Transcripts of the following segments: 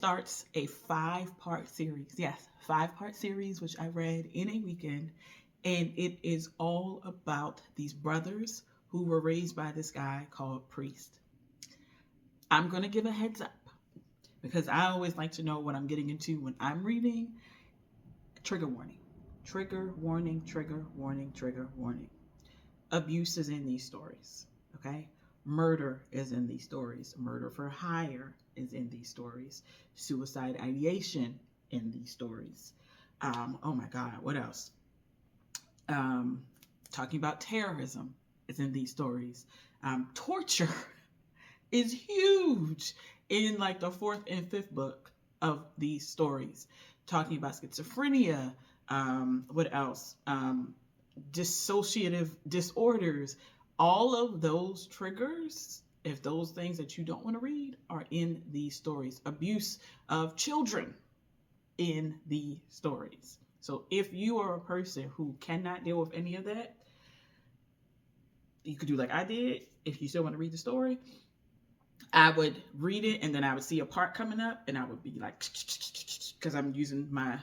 starts a 5-part series. Yes, 5-part series, which I read in a weekend. And it is all about these brothers who were raised by this guy called Priest. I'm going to give a heads up because I always like to know what I'm getting into when I'm reading. Trigger warning. Trigger warning, trigger warning, trigger warning. Abuse is in these stories. Okay? Murder is in these stories. Murder for hire is in these stories. Suicide ideation in these stories. Oh my God, what else? Um, Talking about terrorism is in these stories. Torture is huge in like the fourth and fifth book of these stories. Talking about schizophrenia. What else? Dissociative disorders. All of those triggers, if those things that you don't want to read, are in these stories. Abuse of children in the stories. So if you are a person who cannot deal with any of that, you could do like I did. If you still want to read the story, I would read it and then I would see a part coming up and I would be like, because I'm using my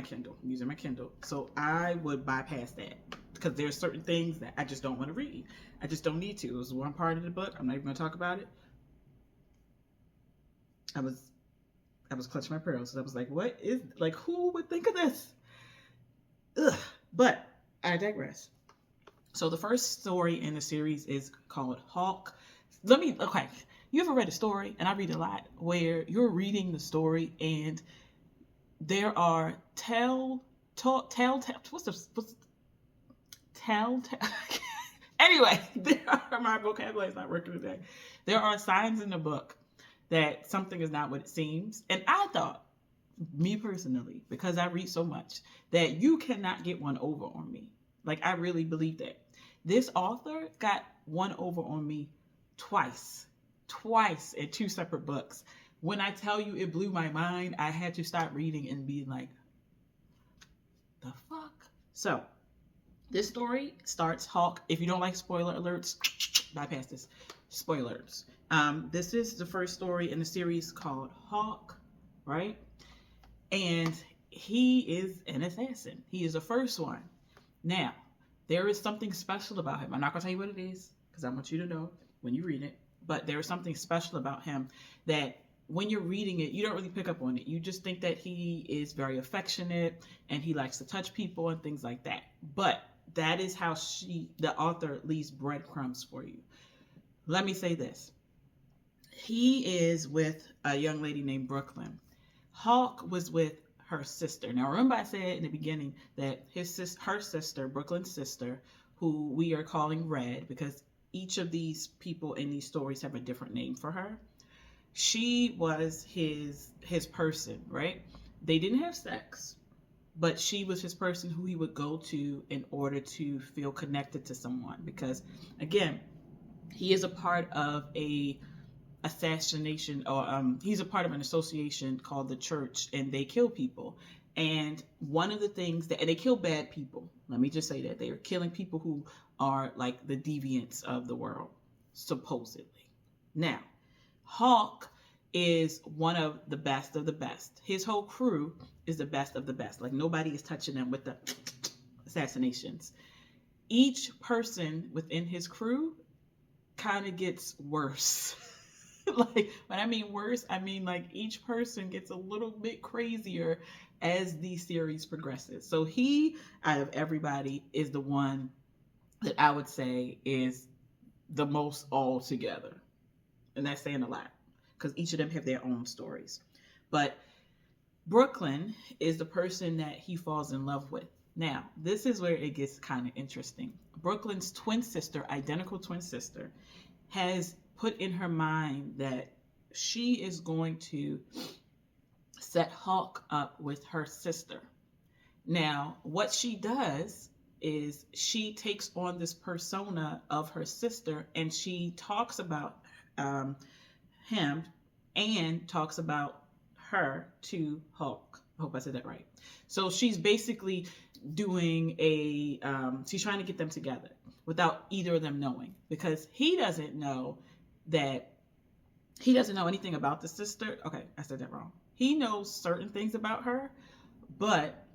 Kindle. I'm using my Kindle. So I would bypass that because there's certain things that I just don't want to read. I just don't need to. It was one part of the book. I'm not even going to talk about it. I was clutching my pearls. So I was like, what is, like, who would think of this? Ugh. But I digress. So the first story in the series is called Hawk. Okay. You ever read a story, and I read a lot, where you're reading the story and there are what's tell anyway, my vocabulary is not working today. There are signs in the book that something is not what it seems. And I thought, me personally, because I read so much, that you cannot get one over on me. Like, I really believe that. This author got one over on me twice in two separate books. When I tell you it blew my mind, I had to start reading and be like, the fuck? So, this story starts Hawk. If you don't like spoiler alerts, bypass this. Spoilers. This is the first story in the series called Hawk, right? And he is an assassin. He is the first one. Now, there is something special about him. I'm not going to tell you what it is because I want you to know when you read it. But there is something special about him that when you're reading it, you don't really pick up on it. You just think that he is very affectionate and he likes to touch people and things like that. But that is how the author, leaves breadcrumbs for you. Let me say this. He is with a young lady named Brooklyn. Hawk was with her sister. Now, remember I said in the beginning that her sister, Brooklyn's sister, who we are calling Red, because each of these people in these stories have a different name for her. She was his person, right? They didn't have sex, but she was his person who he would go to in order to feel connected to someone. Because again, he is a part of a assassination, or he's a part of an association called the Church, and they kill people. And one of the things and they kill bad people. Let me just say that they are killing people who are like the deviants of the world, supposedly. Now, Hawk is one of the best of the best. His whole crew is the best of the best. Like, nobody is touching them with the assassinations. Each person within his crew kind of gets worse. Like, when I mean worse, I mean like each person gets a little bit crazier as the series progresses. So he, out of everybody, is the one that I would say is the most all together. And that's saying a lot because each of them have their own stories. But Brooklyn is the person that he falls in love with. Now, this is where it gets kind of interesting. Brooklyn's twin sister, identical twin sister, has put in her mind that she is going to set Hawk up with her sister. Now, what she does is she takes on this persona of her sister and she talks about him and talks about her to Hawk. I hope I said that right. So she's basically doing she's trying to get them together without either of them knowing, because he doesn't know that he doesn't know anything about the sister. Okay, I said that wrong. He knows certain things about her, but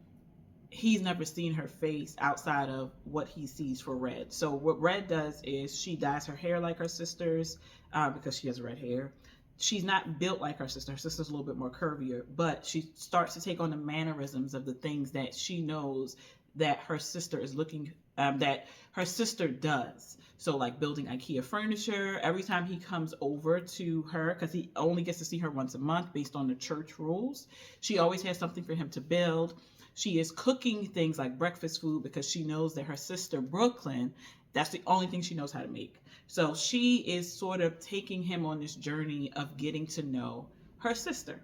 he's never seen her face outside of what he sees for Red. So what Red does is she dyes her hair like her sister's, because she has red hair. She's not built like her sister. Her sister's a little bit more curvier, but she starts to take on the mannerisms of the things that she knows that her sister is looking, that her sister does. So like building IKEA furniture. Every time he comes over to her, because he only gets to see her once a month based on the church rules, she always has something for him to build. She is cooking things like breakfast food because she knows that her sister Brooklyn, that's the only thing she knows how to make. So she is sort of taking him on this journey of getting to know her sister.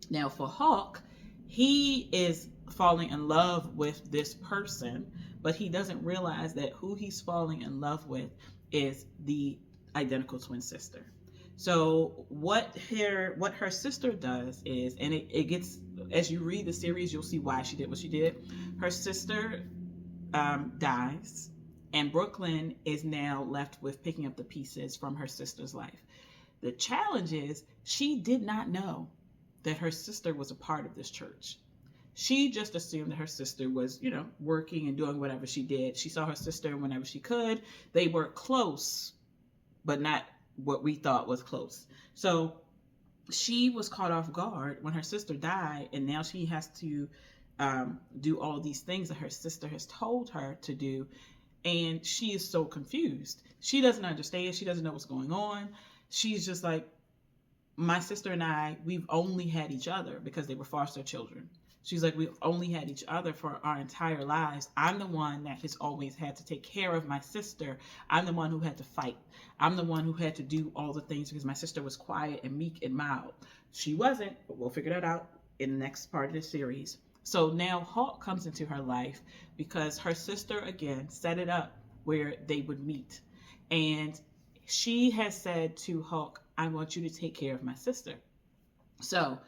Now for Hawk, he is falling in love with this person, but he doesn't realize that who he's falling in love with is the identical twin sister. So what her sister does is, and it gets, as you read the series, you'll see why she did what she did. Her sister dies, and Brooklyn is now left with picking up the pieces from her sister's life. The challenge is she did not know that her sister was a part of this church. She just assumed that her sister was, working and doing whatever she did. She saw her sister whenever she could. They were close, but not what we thought was close. So she was caught off guard when her sister died, and now she has to do all these things that her sister has told her to do, and she is so confused. She doesn't understand. She doesn't know what's going on. She's just like, my sister and I, we've only had each other because they were foster children. She's like, we've only had each other for our entire lives. I'm the one that has always had to take care of my sister. I'm the one who had to fight. I'm the one who had to do all the things because my sister was quiet and meek and mild. She wasn't, but we'll figure that out in the next part of the series. So now Hawk comes into her life because her sister, again, set it up where they would meet. And she has said to Hawk, I want you to take care of my sister. So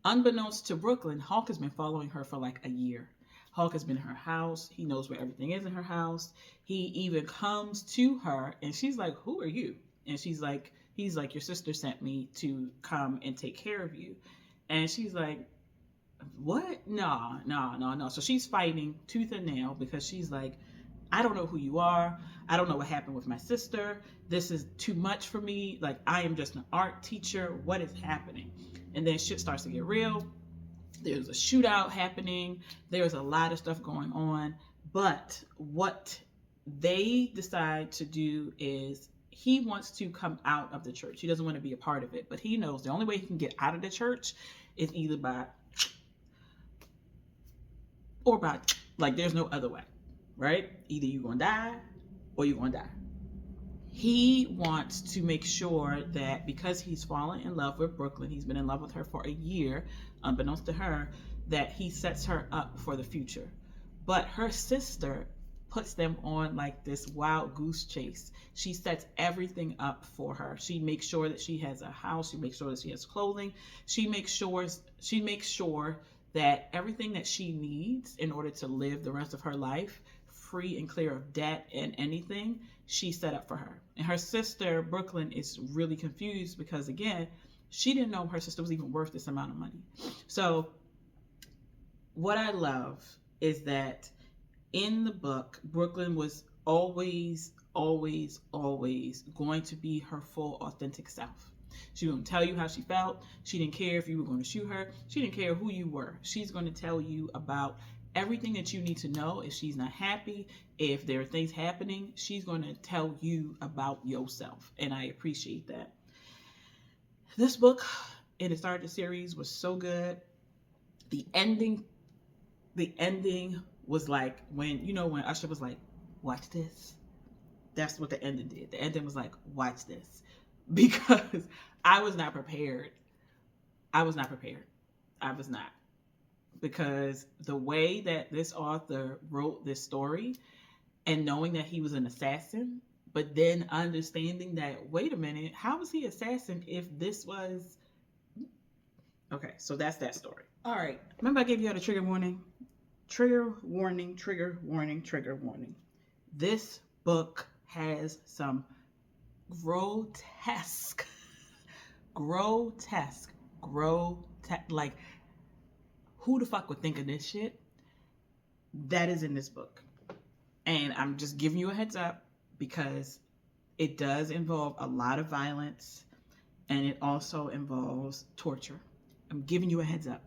unbeknownst to Brooklyn, Hawk has been following her for like a year. Hawk has been in her house. He knows where everything is in her house. He even comes to her and she's like, who are you? And he's like, your sister sent me to come and take care of you. And she's like, what? No. So she's fighting tooth and nail because she's like, I don't know who you are. I don't know what happened with my sister. This is too much for me. Like, I am just an art teacher. What is happening? And then shit starts to get real. There's a shootout happening. There's a lot of stuff going on. But what they decide to do is he wants to come out of the church. He doesn't want to be a part of it. But he knows the only way he can get out of the church is either by, like, there's no other way. Right? Either you're going to die or you're going to die. He wants to make sure that because he's fallen in love with Brooklyn, he's been in love with her for a year, unbeknownst to her, that he sets her up for the future. But her sister puts them on like this wild goose chase. She sets everything up for her. She makes sure that she has a house. She makes sure that she has clothing. She makes sure that everything that she needs in order to live the rest of her life free and clear of debt and anything, she set up for her. And her sister, Brooklyn, is really confused because, again, she didn't know her sister was even worth this amount of money. So what I love is that in the book, Brooklyn was always going to be her full, authentic self. She was going to tell you how she felt. She didn't care if you were going to shoot her. She didn't care who you were. She's going to tell you about everything that you need to know. If she's not happy, if there are things happening, she's going to tell you about yourself. And I appreciate that. This book, in the start of the series, was so good. The ending was like when Usher was like, watch this. That's what the ending did. The ending was like, watch this. Because I was not prepared. I was not. Because the way that this author wrote this story and knowing that he was an assassin, but then understanding that, wait a minute, how was he assassin if this was... Okay, so that's that story. All right. Remember I gave you all the trigger warning? Trigger warning, trigger warning, trigger warning. This book has some grotesque grotesque. Like, who the fuck would think of this shit? That is in this book. And I'm just giving you a heads up because it does involve a lot of violence and it also involves torture. I'm giving you a heads up.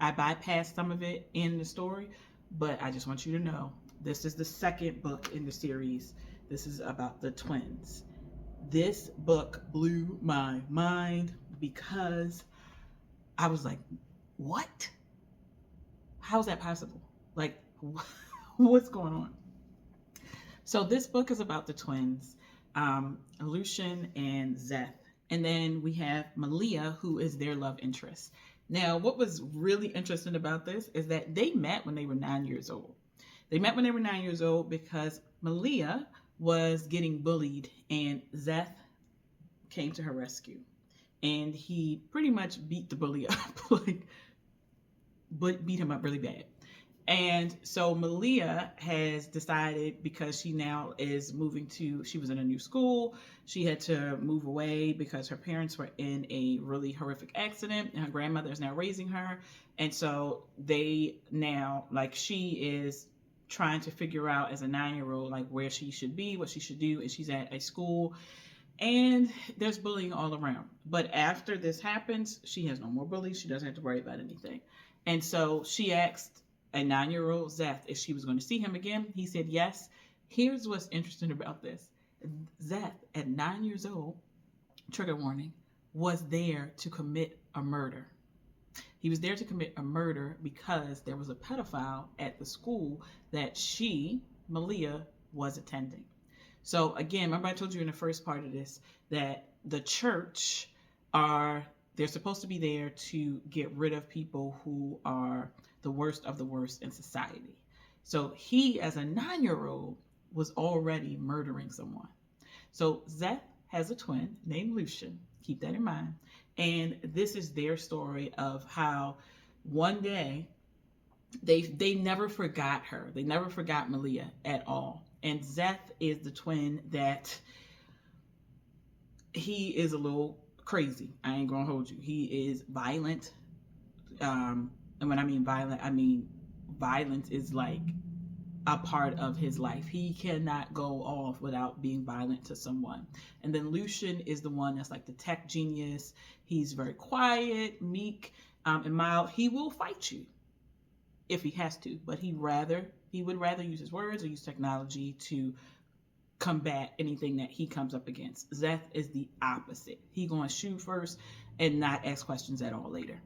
I bypassed some of it in the story, but I just want you to know this is the second book in the series. This is about the twins. This book blew my mind because I was like, what? How's that possible? Like, what's going on? So this book is about the twins, Lucian and Zeth. And then we have Malia, who is their love interest. Now, what was really interesting about this is that they met when they were 9 years old. They met when they were 9 years old because Malia was getting bullied and Zeth came to her rescue. And he pretty much beat the bully up, beat him up really bad. And so Malia has decided, because she now is she was in a new school, she had to move away because her parents were in a really horrific accident and her grandmother is now raising her. And so they now, like, she is trying to figure out as a 9-year-old, like, where she should be, what she should do. And she's at a school and there's bullying all around. But after this happens, she has no more bullies. She doesn't have to worry about anything. And so she asked a 9-year-old Zeth if she was going to see him again. He said yes. Here's what's interesting about this. Zeth, at 9 years old, trigger warning, was there to commit a murder. He was there to commit a murder because there was a pedophile at the school that Malia, was attending. So again, remember I told you in the first part of this that the church they're supposed to be there to get rid of people who are the worst of the worst in society. So he, as a 9-year-old, was already murdering someone. So Zeth has a twin named Lucian. Keep that in mind. And this is their story of how one day they never forgot her. They never forgot Malia at all. And Zeth is the twin that he is a little crazy. I ain't gonna hold you. He is violent. And when I mean violent, I mean violence is like a part of his life. He cannot go off without being violent to someone. And then Lucian is the one that's like the tech genius. He's very quiet, meek, and mild. He will fight you if he has to, but he would rather use his words or use technology to combat anything that he comes up against. Zeth is the opposite. He gonna shoot first and not ask questions at all later.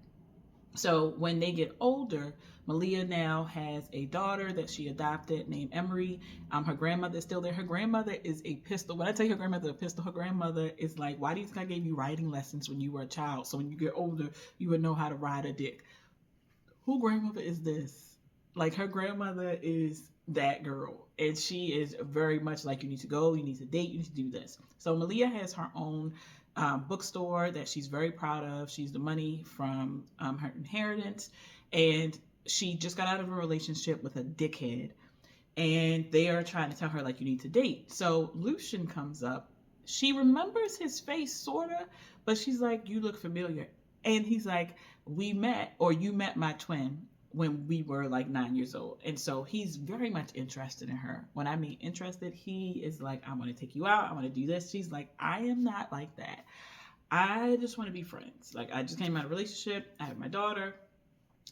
So when they get older, Malia now has a daughter that she adopted named Emery. Her grandmother is still there. Her grandmother is a pistol. When I tell you her grandmother is a pistol, her grandmother is like, why do you think I gave you riding lessons when you were a child? So when you get older, you would know how to ride a dick. Who grandmother is this? Like, her grandmother is that girl. And she is very much like, you need to go, you need to date, you need to do this. So Malia has her own bookstore that she's very proud of. She's the money from her inheritance. And she just got out of a relationship with a dickhead. And they are trying to tell her, like, you need to date. So Lucian comes up. She remembers his face, sort of, but she's like, you look familiar. And he's like, you met my twin when we were like 9 years old. And so he's very much interested in her. When I mean interested, he is like, I want to take you out. I want to do this. She's like, I am not like that. I just want to be friends. Like, I just came out of a relationship. I have my daughter.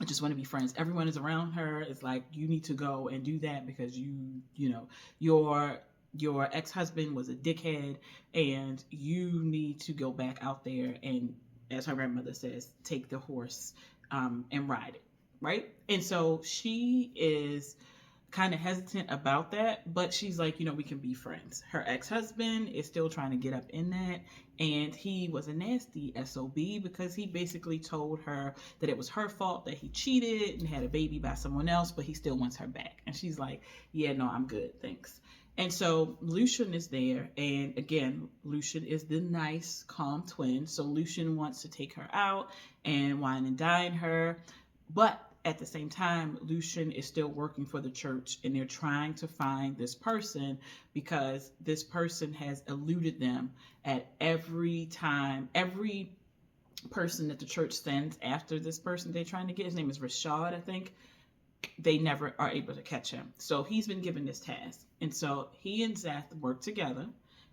I just want to be friends. Everyone is around her. It's like, you need to go and do that because your ex-husband was a dickhead and you need to go back out there and, as her grandmother says, take the horse and ride it. Right? And so she is kind of hesitant about that, but she's like, we can be friends. Her ex-husband is still trying to get up in that, and he was a nasty SOB because he basically told her that it was her fault that he cheated and had a baby by someone else, but he still wants her back. And she's like, yeah, no, I'm good, thanks. And so Lucian is there, and again, Lucian is the nice, calm twin. So Lucian wants to take her out and wine and dine her, but at the same time, Lucian is still working for the church, and they're trying to find this person because this person has eluded them at every person that the church sends after this person they're trying to get. His name is Rashad, I think. They never are able to catch him. So he's been given this task. And so he and Zeth work together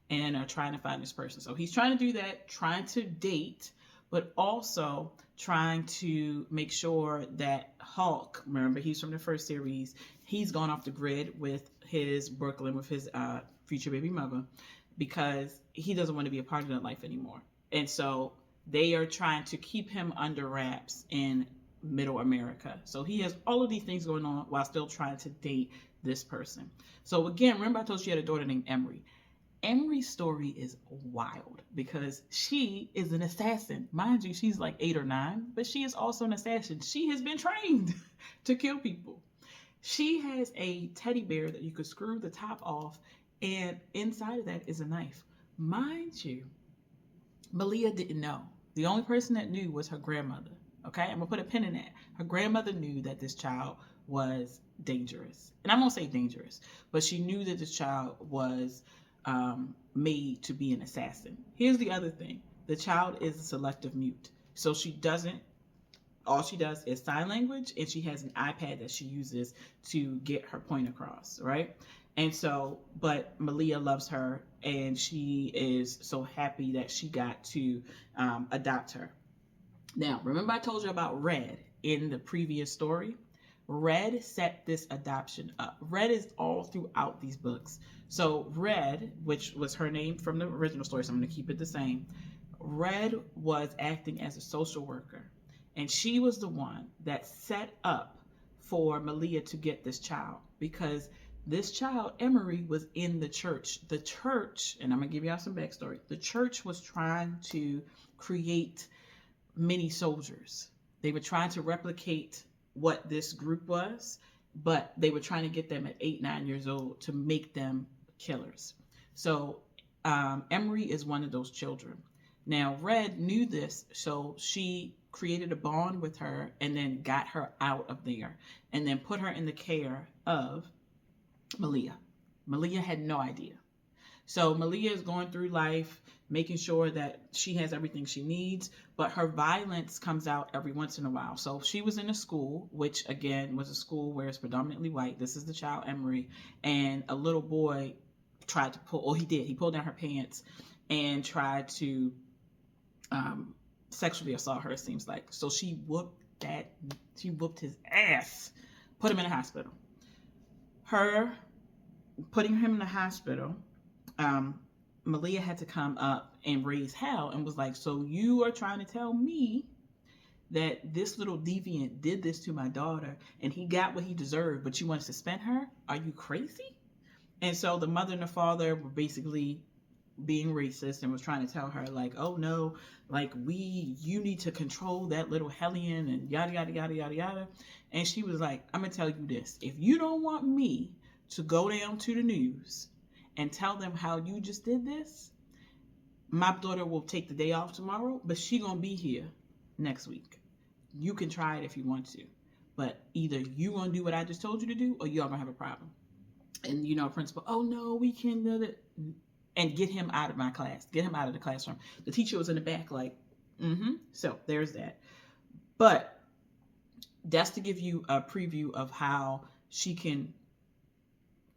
and are trying to find this person. So he's trying to do that, trying to date, but also trying to make sure that Hulk, remember he's from the first series, he's gone off the grid with his Brooklyn, with his future baby mother, because he doesn't want to be a part of that life anymore. And so they are trying to keep him under wraps in middle America. So he has all of these things going on while still trying to date this person. So again, remember I told you she had a daughter named Emery. Emery's story is wild because she is an assassin. Mind you, she's like 8 or 9, but she is also an assassin. She has been trained to kill people. She has a teddy bear that you could screw the top off, and inside of that is a knife. Mind you, Malia didn't know. The only person that knew was her grandmother. Okay, I'm gonna put a pin in that. Her grandmother knew that this child was dangerous. And I won't say dangerous, but she knew that this child was made to be an assassin. Here's the other thing. The child is a selective mute. So all she does is sign language, and she has an iPad that she uses to get her point across, right? And so, but Malia loves her, and she is so happy that she got to adopt her. Now, remember I told you about Red in the previous story? Red set this adoption up. Red is all throughout these books. So Red, which was her name from the original story, so I'm going to keep it the same. Red was acting as a social worker, and she was the one that set up for Malia to get this child, because this child, Emery, was in the church. The church, and I'm going to give y'all some backstory, the church was trying to create mini soldiers. They were trying to replicate what this group was, but they were trying to get them at 8, 9 years old to make them killers. So Emery is one of those children. Now Red knew this, so she created a bond with her and then got her out of there and then put her in the care of Malia. Malia had no idea. So Malia is going through life, making sure that she has everything she needs, but her violence comes out every once in a while. So she was in a school, which again was a school where it's predominantly white. This is the child, Emery, and a little boy tried to he pulled down her pants and tried to sexually assault her, it seems like. So she whooped his ass, put him in the hospital. Her putting him in the hospital, Malia had to come up and raise hell and was like, so you are trying to tell me that this little deviant did this to my daughter and he got what he deserved, but you want to suspend her? Are you crazy? And so the mother and the father were basically being racist and was trying to tell her like, oh no, like you need to control that little hellion and yada, yada, yada, yada, yada. And she was like, I'm going to tell you this. If you don't want me to go down to the news and tell them how you just did this, my daughter will take the day off tomorrow, but she gonna be here next week. You can try it if you want to, but either you gonna do what I just told you to do, or y'all gonna have a problem. And principal, oh no, we can do it, and get him out of my class, get him out of the classroom. The teacher was in the back like, So there's that. But that's to give you a preview of how she can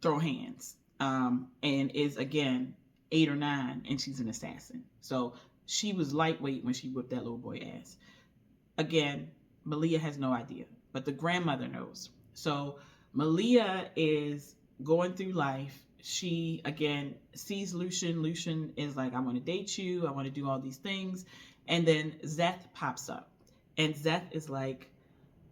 throw hands. And is again 8 or 9, and she's an assassin. So she was lightweight when she whipped that little boy ass. Again, Malia has no idea, but the grandmother knows. So Malia is going through life. She again sees Lucian. Lucian is like, I want to date you. I want to do all these things. And then Zeth pops up, and Zeth is like,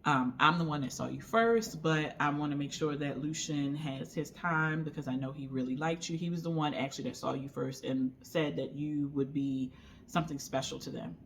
I'm the one that saw you first, but I want to make sure that Lucian has his time because I know he really liked you. He was the one actually that saw you first and said that you would be something special to them.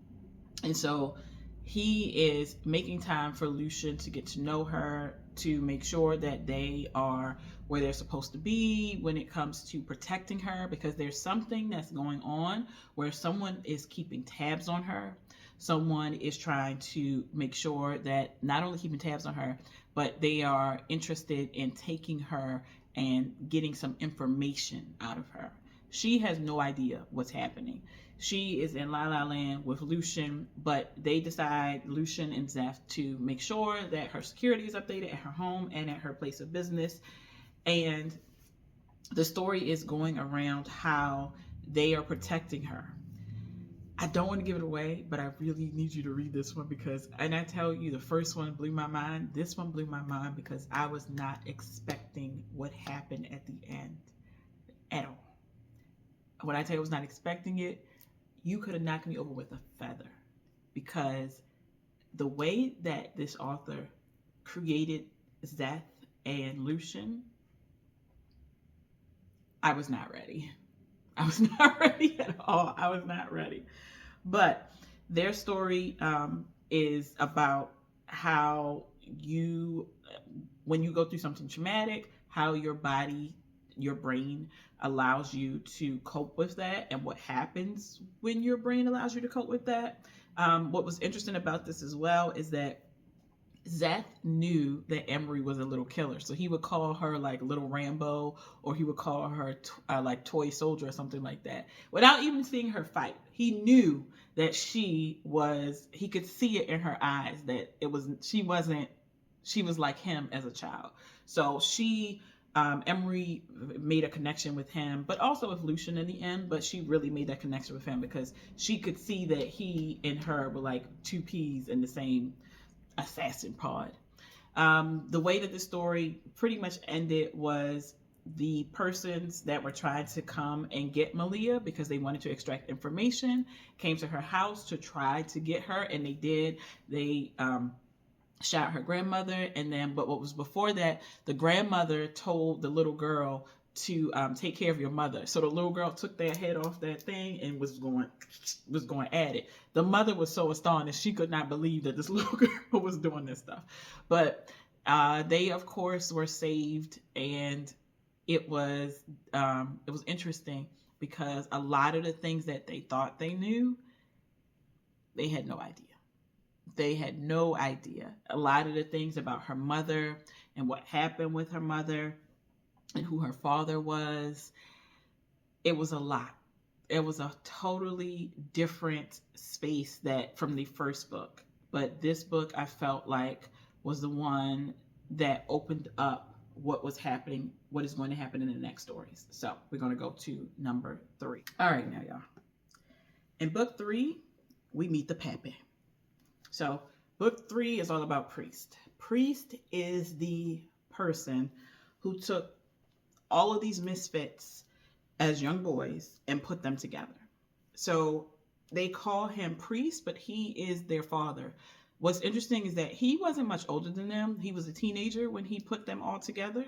And so he is making time for Lucian to get to know her, to make sure that they are where they're supposed to be when it comes to protecting her, because there's something that's going on where someone is keeping tabs on her. Someone is trying to make sure that not only keeping tabs on her, but they are interested in taking her and getting some information out of her. She has no idea what's happening. She is in La La Land with Lucian, but they decide, Lucian and Zeph, to make sure that her security is updated at her home and at her place of business. And the story is going around how they are protecting her. I don't want to give it away, but I really need you to read this one because, and I tell you, the first one blew my mind. This one blew my mind because I was not expecting what happened at the end at all. When I tell you I was not expecting it, you could have knocked me over with a feather, because the way that this author created Zeth and Lucian, I was not ready. I was not ready at all. I was not ready. But their story is about how you, when you go through something traumatic, how your body, your brain allows you to cope with that, and what happens when your brain allows you to cope with that. What was interesting about this as well is that Zeth knew that Emery was a little killer, so he would call her like Little Rambo, or he would call her like Toy Soldier or something like that, without even seeing her fight. He knew that she was. He could see it in her eyes that it was. She wasn't. She was like him as a child. So Emery made a connection with him, but also with Lucian in the end. But she really made that connection with him because she could see that he and her were like two peas in the same assassin pod. The way that the story pretty much ended was the persons that were trying to come and get Malia because they wanted to extract information came to her house to try to get her, and they did. They shot her grandmother, and then, but what was before that, the grandmother told the little girl to take care of your mother. So the little girl took their head off that thing and was going at it. The mother was so astonished, she could not believe that this little girl was doing this stuff. But they, of course, were saved, and it was interesting because a lot of the things that they thought they knew, they had no idea. They had no idea. A lot of the things about her mother and what happened with her mother and who her father was, it was a lot. It was a totally different space that from the first book. But this book, I felt like, was the one that opened up what was happening, what is going to happen in the next stories. So we're going to go to number 3. All right, now, y'all. In book 3, we meet the Pappy. So book 3 is all about Priest. Priest is the person who took all of these misfits as young boys and put them together. So they call him Priest, but he is their father. What's interesting is that he wasn't much older than them. He was a teenager when he put them all together.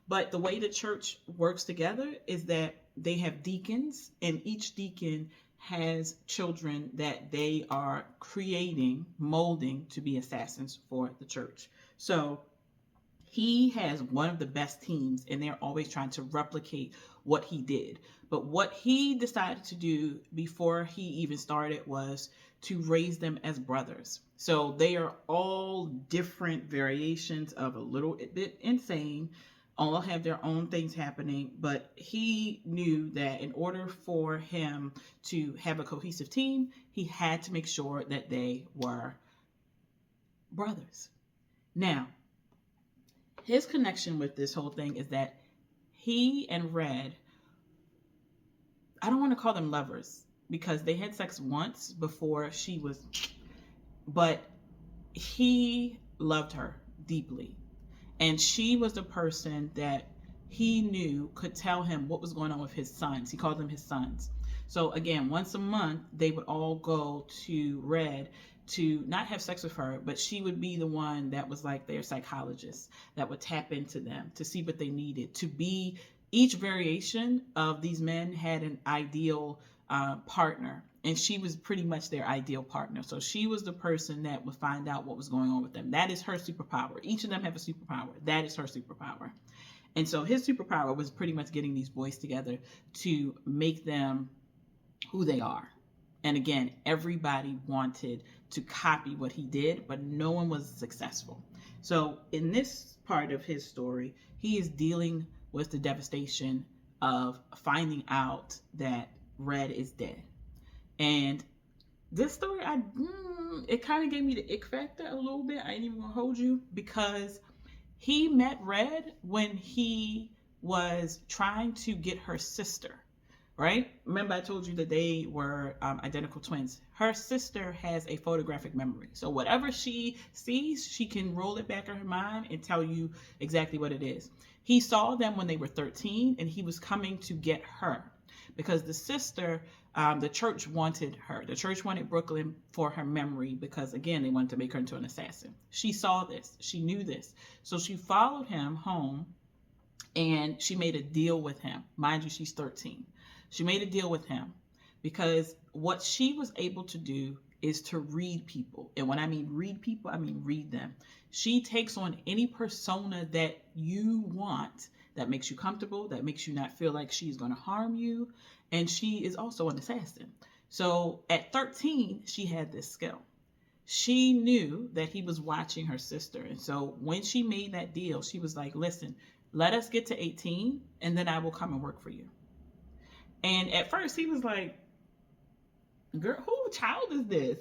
But the way the church works together is that they have deacons, and each deacon has children that they are creating, molding to be assassins for the church. So he has one of the best teams, and they're always trying to replicate what he did. But what he decided to do before he even started was to raise them as brothers. So they are all different variations of a little bit insane, all have their own things happening, but he knew that in order for him to have a cohesive team, he had to make sure that they were brothers. Now, his connection with this whole thing is that he and Red, I don't want to call them lovers because they had sex once before she was, but he loved her deeply. And she was the person that he knew could tell him what was going on with his sons. He called them his sons. So again, once a month, they would all go to Red to not have sex with her, but she would be the one that was like their psychologist that would tap into them to see what they needed. To be, each variation of these men had an ideal partner, and she was pretty much their ideal partner. So she was the person that would find out what was going on with them. That is her superpower. Each of them have a superpower. That is her superpower. And so his superpower was pretty much getting these boys together to make them who they are. And again, everybody wanted to copy what he did, but no one was successful. So in this part of his story, he is dealing with the devastation of finding out that Red is dead. And this story, it kind of gave me the ick factor a little bit. I ain't even gonna hold you, because he met Red when he was trying to get her sister, right? Remember, I told you that they were identical twins. Her sister has a photographic memory. So whatever she sees, she can roll it back in her mind and tell you exactly what it is. He saw them when they were 13, and he was coming to get her because the sister, the church wanted her. The church wanted Brooklyn for her memory because, again, they wanted to make her into an assassin. She saw this. She knew this. So she followed him home, and she made a deal with him. Mind you, she's 13. She made a deal with him because what she was able to do is to read people. And when I mean read people, I mean read them. She takes on any persona that you want, that makes you comfortable, that makes you not feel like she's going to harm you. And she is also an assassin. So at 13, she had this skill. She knew that he was watching her sister. And so when she made that deal, she was like, listen, let us get to 18 and then I will come and work for you. And at first he was like, girl, who child is this?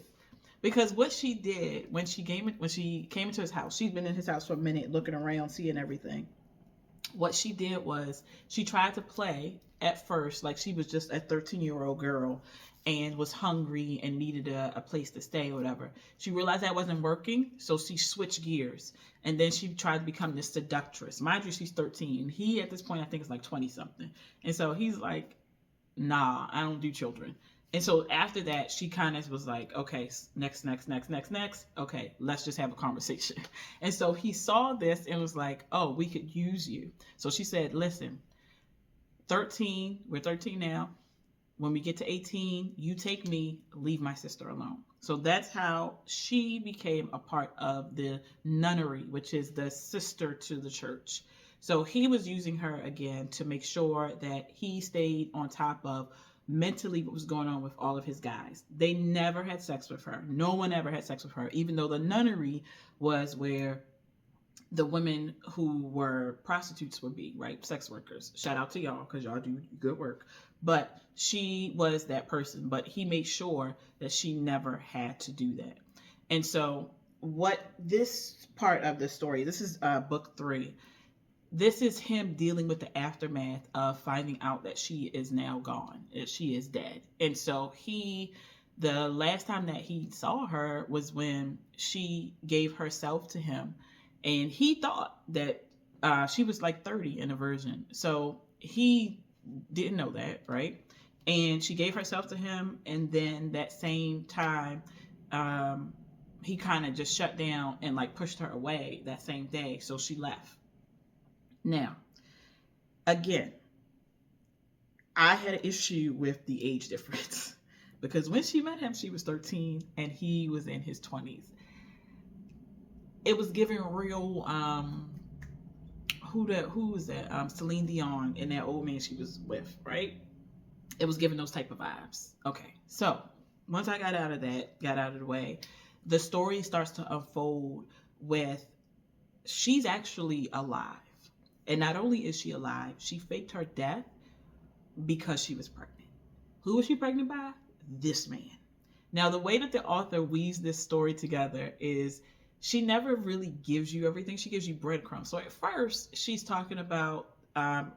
Because what she did when she came into his house, she's been in his house for a minute, looking around, seeing everything. What she did was she tried to play at first like she was just a 13-year-old girl and was hungry and needed a place to stay or whatever. She realized that wasn't working, so she switched gears. And then she tried to become this seductress. Mind you, she's 13. He, at this point, I think is like 20-something. And so he's like, nah, I don't do children. And so after that, she kind of was like, okay, next. Okay, let's just have a conversation. And so he saw this and was like, oh, we could use you. So she said, listen, 13, we're 13 now. When we get to 18, you take me, leave my sister alone. So that's how she became a part of the nunnery, which is the sister to the church. So he was using her again to make sure that he stayed on top of mentally what was going on with all of his guys. They never had sex with her. No one ever had sex with her, even though the nunnery was where the women who were prostitutes would be, right? Sex workers. Shout out to y'all because y'all do good work. But she was that person. But he made sure that she never had to do that. And so what this part of the story, this is book 3. This is him dealing with the aftermath of finding out that she is now gone, that she is dead. And so the last time that he saw her was when she gave herself to him. And he thought that she was like 30 in a version. So he didn't know that, right? And she gave herself to him. And then that same time, he kind of just shut down and like pushed her away that same day. So she left. Now, again, I had an issue with the age difference because when she met him, she was 13 and he was in his 20s. It was giving real, who was that? Celine Dion and that old man she was with, right? It was giving those type of vibes. Okay, so once I got out of the way, the story starts to unfold with she's actually alive. And not only is she alive, she faked her death because she was pregnant. Who was she pregnant by? This man. Now, the way that the author weaves this story together is she never really gives you everything. She gives you breadcrumbs. So at first, she's talking about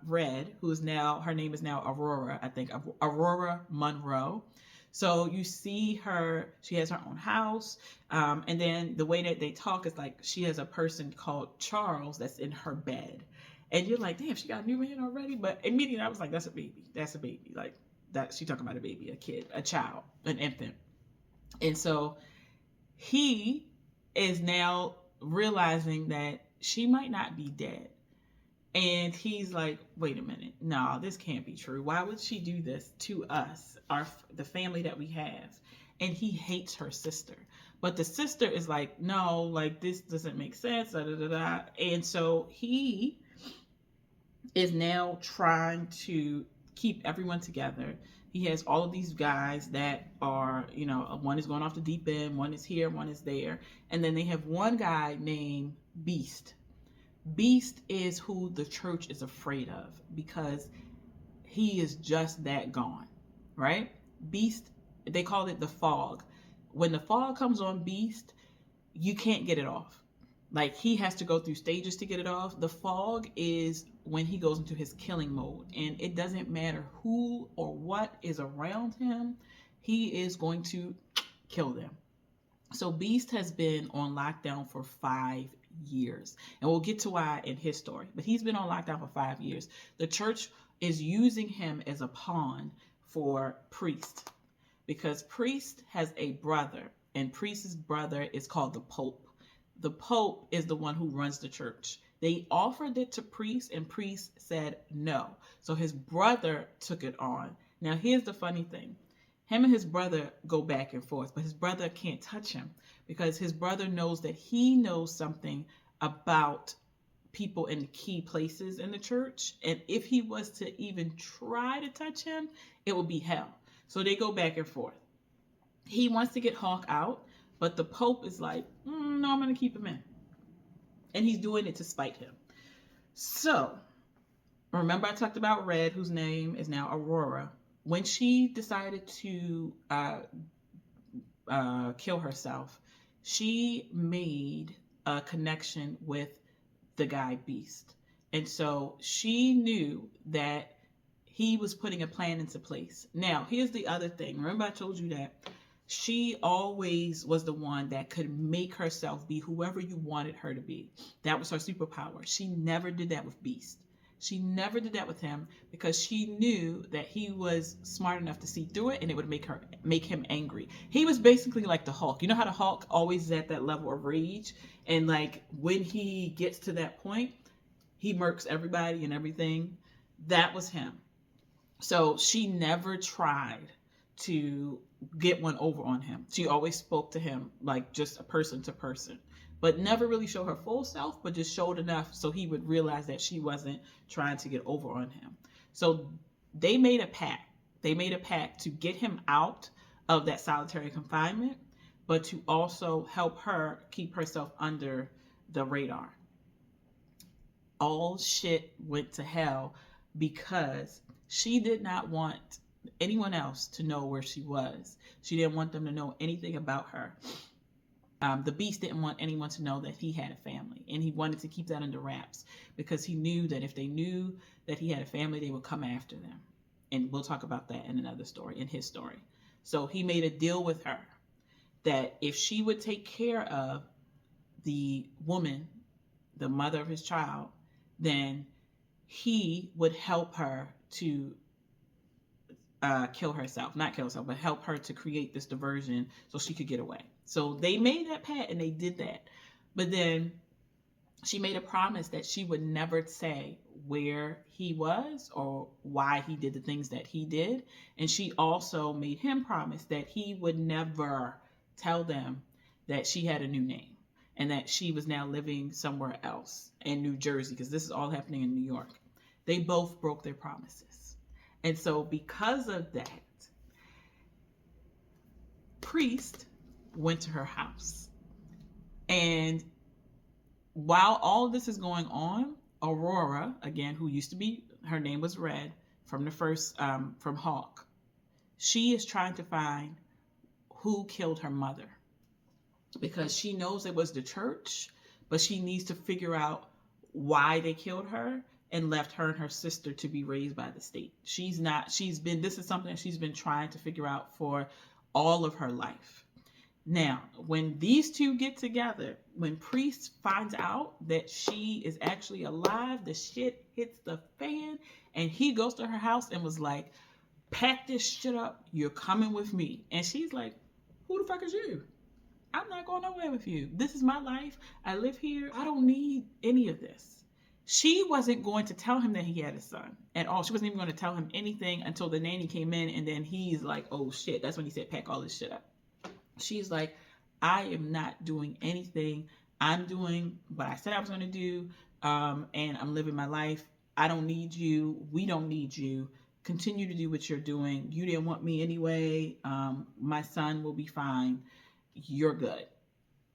Red, her name is now Aurora, I think, Aurora Monroe. So you see her, she has her own house. And then the way that they talk is like she has a person called Charles that's in her bed. And you're like, damn, she got a new man already? But immediately I was like, that's a baby. That's a baby. Like, that she talking about a baby, a kid, a child, an infant. And so he is now realizing that she might not be dead. And he's like, wait a minute. No, this can't be true. Why would she do this to us, the family that we have? And he hates her sister. But the sister is like, no, like, this doesn't make sense. Da, da, da, da. And so he is now trying to keep everyone together. He has all of these guys that are, one is going off the deep end, one is here, one is there. And then they have one guy named Beast. Beast is who the church is afraid of because he is just that gone, right? Beast they call it the fog. When the fog comes on Beast, you can't get it off. Like, he has to go through stages to get it off. The fog is when he goes into his killing mode, and it doesn't matter who or what is around him, he is going to kill them. So Beast has been on lockdown for 5 years, and we'll get to why in his story, but he's been on lockdown for 5 years. The church is using him as a pawn for Priest, because Priest has a brother, and Priest's brother is called the Pope. The Pope is the one who runs the church. They offered it to Priest, and Priest said no. So his brother took it on. Now, here's the funny thing. Him and his brother go back and forth, but his brother can't touch him because his brother knows that he knows something about people in key places in the church. And if he was to even try to touch him, it would be hell. So they go back and forth. He wants to get Hawk out, but the Pope is like, no, I'm going to keep him in. And he's doing it to spite him. So, remember I talked about Red, whose name is now Aurora. When she decided to kill herself, she made a connection with the guy Beast. And so she knew that he was putting a plan into place. Now, here's the other thing. Remember I told you that she always was the one that could make herself be whoever you wanted her to be. That was her superpower. She never did that with Beast. She never did that with him because she knew that he was smart enough to see through it, and it would make him angry. He was basically like the Hulk. You know how the Hulk always is at that level of rage, and like when he gets to that point, he murks everybody and everything. That was him. So she never tried to get one over on him. She always spoke to him like just a person to person, but never really showed her full self, but just showed enough so he would realize that she wasn't trying to get over on him. So they made a pact. They made a pact to get him out of that solitary confinement, but to also help her keep herself under the radar. All shit went to hell because she did not want anyone else to know where she was. She didn't want them to know anything about her. The Beast didn't want anyone to know that he had a family, and he wanted to keep that under wraps because he knew that if they knew that he had a family, they would come after them. And we'll talk about that in another story, in his story. So he made a deal with her that if she would take care of the woman, the mother of his child, then he would help her to kill herself, not kill herself, but help her to create this diversion so she could get away. So they made that pact and they did that. But then she made a promise that she would never say where he was or why he did the things that he did. And she also made him promise that he would never tell them that she had a new name and that she was now living somewhere else in New Jersey, because this is all happening in New York. They both broke their promises. And so because of that, Priest went to her house. And while all of this is going on, Aurora, again, who used to be, her name was Red from the first, from Hawk, she is trying to find who killed her mother, because she knows it was the church, but she needs to figure out why they killed her and left her and her sister to be raised by the state. This is something that she's been trying to figure out for all of her life. Now, when these two get together, when Priest finds out that she is actually alive, the shit hits the fan, and he goes to her house and was like, pack this shit up, you're coming with me. And she's like, who the fuck is you? I'm not going nowhere with you. This is my life. I live here. I don't need any of this. She wasn't going to tell him that he had a son at all. She wasn't even going to tell him anything until the nanny came in, and then he's like, oh shit. That's when he said, pack all this shit up. She's like, I am not doing anything. I'm doing what I said I was going to do, and I'm living my life. I don't need you. We don't need you. Continue to do what you're doing. You didn't want me anyway. My son will be fine. You're good.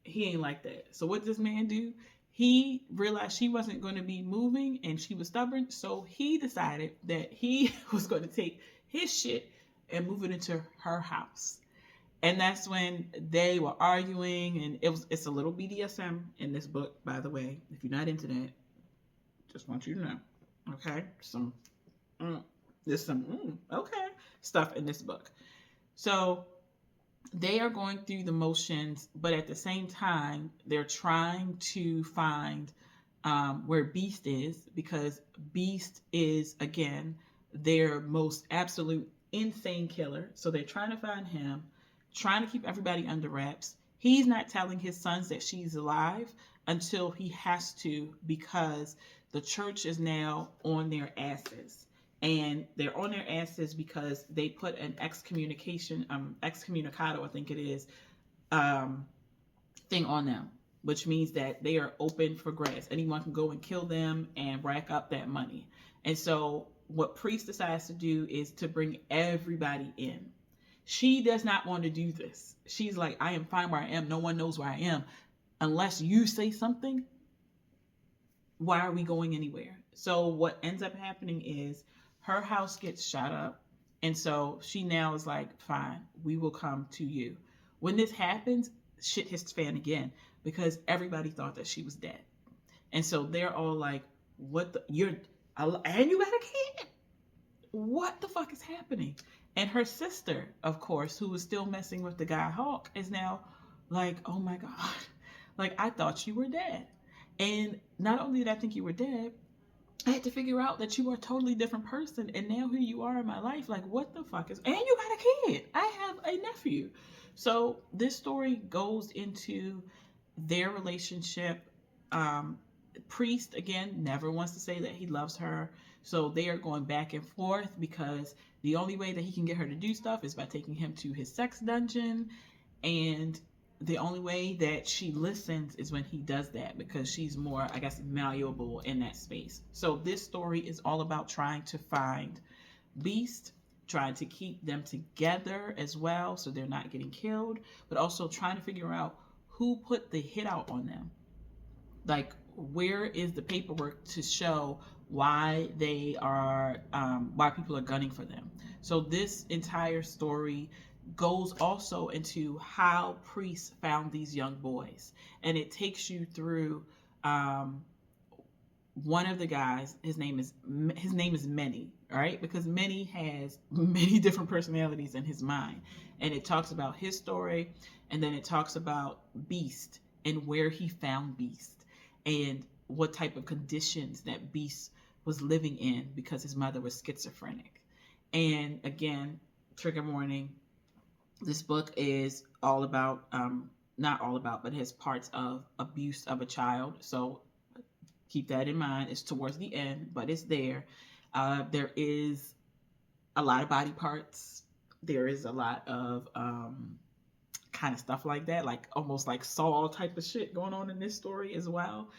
He ain't like that. So what did this man do? He realized she wasn't going to be moving and she was stubborn. So he decided that he was going to take his shit and move it into her house. And that's when they were arguing, and it's a little BDSM in this book, by the way. If you're not into that, just want you to know. Okay? There's some okay stuff in this book. So they are going through the motions, but at the same time, they're trying to find where Beast is, because Beast is, again, their most absolute insane killer. So they're trying to find him, trying to keep everybody under wraps. He's not telling his sons that she's alive until he has to, because the church is now on their asses. And they're on their asses because they put an excommunicado, I think it is, thing on them, which means that they are open for grabs. Anyone can go and kill them and rack up that money. And so what Priest decides to do is to bring everybody in. She does not want to do this. She's like, I am fine where I am. No one knows where I am. Unless you say something, why are we going anywhere? So what ends up happening is her house gets shot up. And so she now is like, fine, we will come to you. When this happens, shit hits the fan again, because everybody thought that she was dead. And so they're all like, what the, and you got a kid? What the fuck is happening? And her sister, of course, who was still messing with the guy Hawk, is now like, oh my God, like, I thought you were dead. And not only did I think you were dead, I had to figure out that you are a totally different person. And now here you are in my life. Like, what the fuck is, and you got a kid. I have a nephew. So this story goes into their relationship. Priest, again, never wants to say that he loves her. So they are going back and forth, because the only way that he can get her to do stuff is by taking him to his sex dungeon. And the only way that she listens is when he does that, because she's more, I guess, malleable in that space. So this story is all about trying to find Beast, trying to keep them together as well so they're not getting killed, but also trying to figure out who put the hit out on them. Like, where is the paperwork to show why they are, why people are gunning for them? So this entire story goes also into how Priest found these young boys, and it takes you through one of the guys. His name is Many, right? Because Many has many different personalities in his mind, and it talks about his story, and then it talks about Beast and where he found Beast, and what type of conditions that Beast was living in, because his mother was schizophrenic. And again, trigger warning, this book is all about, not all about, but has parts of abuse of a child. So keep that in mind. It's towards the end, but it's there. There is a lot of body parts. There is a lot of kind of stuff like that, like almost like Saw type of shit going on in this story as well.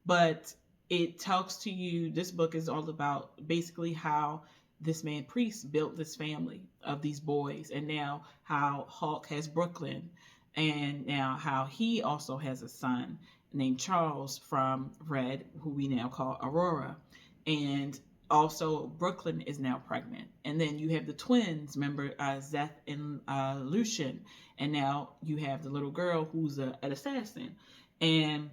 But it talks to you, this book is all about basically how this man Priest built this family of these boys, and now how Hawk has Brooklyn, and now how he also has a son named Charles from Red, who we now call Aurora. And also Brooklyn is now pregnant. And then you have the twins, remember, Zeth and Lucian. And now you have the little girl who's an assassin, and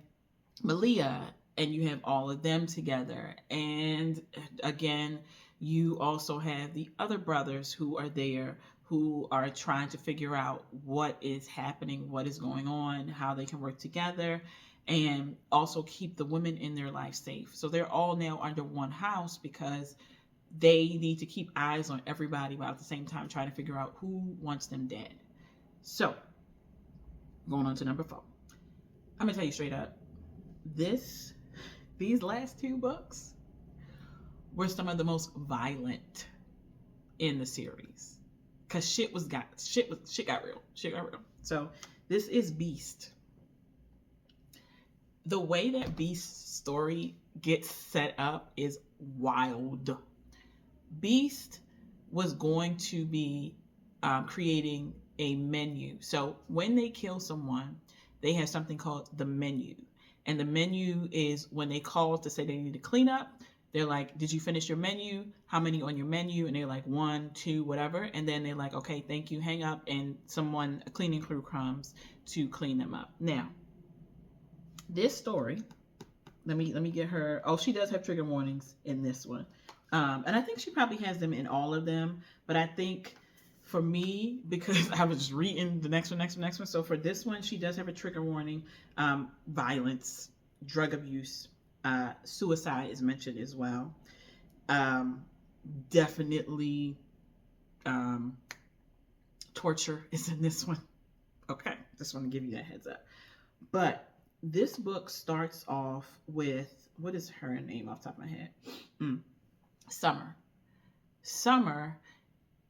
Malia, and you have all of them together. And again, you also have the other brothers who are there, who are trying to figure out what is happening, what is going on, how they can work together, and also keep the women in their life safe. So they're all now under one house, because they need to keep eyes on everybody, while at the same time trying to figure out who wants them dead. So, going on to number 4. I'm gonna tell you straight up, these last 2 books were some of the most violent in the series, because shit got real. So this is Beast. The way that Beast's story gets set up is wild. Beast was going to be creating a menu. So when they kill someone, they have something called the menu. And the menu is when they call to say they need to clean up, They're like, did you finish your menu? How many on your menu? And they're like, 1, 2, whatever. And then they're like, okay, thank you, hang up. And a cleaning crew comes to clean them up. Now, this story, let me get her. Oh, she does have trigger warnings in this one. And I think she probably has them in all of them. But I think for me, because I was just reading the next one. So for this one, she does have a trigger warning. Violence, drug abuse, suicide is mentioned as well. Definitely torture is in this one. Okay, just want to give you that heads up. But this book starts off with, what is her name off the top of my head? Summer. Summer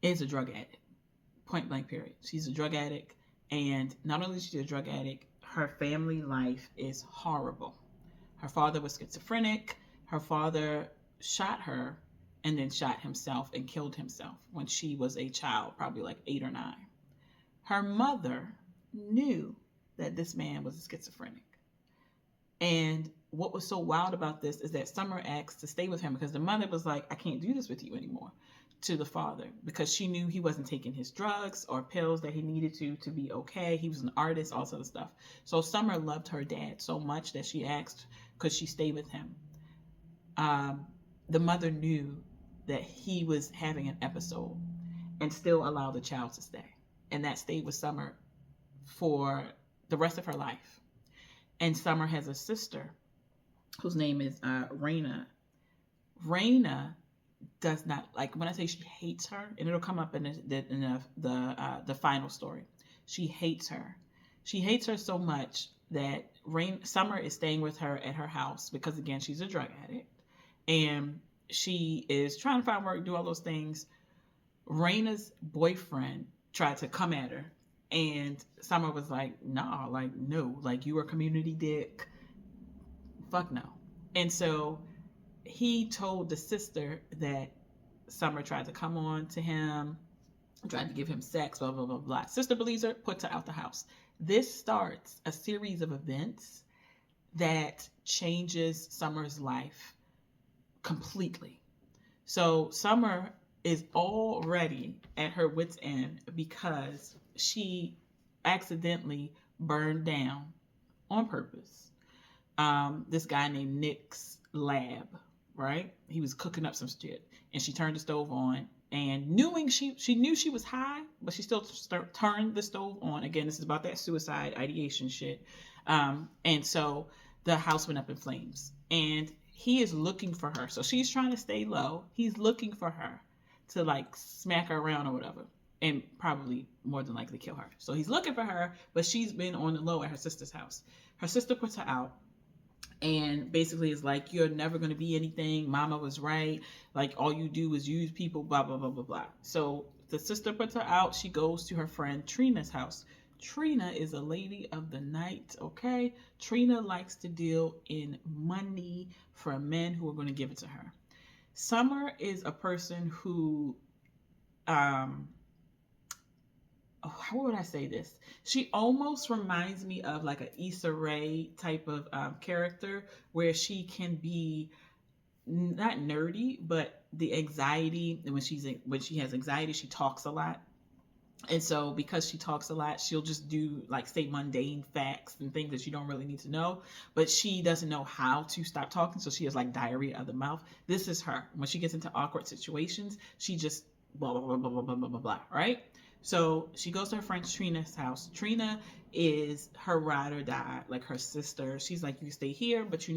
is a drug addict. Point blank period. She's a drug addict. And not only is she a drug addict, her family life is horrible. Her father was schizophrenic. Her father shot her and then shot himself and killed himself when she was a child, probably like 8 or 9. Her mother knew that this man was a schizophrenic. And what was so wild about this is that Summer asked to stay with him because the mother was like, I can't do this with you anymore, to the father, because she knew he wasn't taking his drugs or pills that he needed to be okay. He was an artist, all sort of stuff. So Summer loved her dad so much that she asked, could she stay with him? The mother knew that he was having an episode and still allowed the child to stay. And that stayed with Summer for the rest of her life. And Summer has a sister whose name is Raina. Raina does not, like, when I say she hates her, and it'll come up in the final story. She hates her. She hates her so much that Summer is staying with her at her house because, again, she's a drug addict. And she is trying to find work, do all those things. Raina's boyfriend tried to come at her. And Summer was like, nah, like, no, like, you are a community dick. Fuck no. And so he told the sister that Summer tried to come on to him, tried to give him sex, blah, blah, blah, blah. Sister believes her, puts her out the house. This starts a series of events that changes Summer's life completely. So Summer is already at her wit's end because she accidentally burned down on purpose this guy named Nick's lab, right? He was cooking up some shit, and she turned the stove on, and she knew she was high, but she still turned the stove on. Again, this is about that suicide ideation shit. And so the house went up in flames, and he is looking for her. So she's trying to stay low. He's looking for her to, like, smack her around or whatever, and probably more than likely kill her. So he's looking for her, but she's been on the low at her sister's house. Her sister puts her out and basically is like, you're never going to be anything. Mama was right. Like, all you do is use people, blah, blah, blah, blah, blah. So the sister puts her out. She goes to her friend Trina's house. Trina is a lady of the night, okay? Trina likes to deal in money for men who are going to give it to her. Summer is a person who, how would I say this? She almost reminds me of like an Issa Rae type of character, where she can be not nerdy, but the anxiety. And when she has anxiety, she talks a lot. And so because she talks a lot, she'll just say mundane facts and things that you don't really need to know. But she doesn't know how to stop talking. So she has like diarrhea of the mouth. This is her. When she gets into awkward situations, she just blah, blah, blah, blah, blah, blah, blah, blah, blah, right? So she goes to her friend Trina's house. Trina is her ride or die, like her sister. She's like, you stay here, but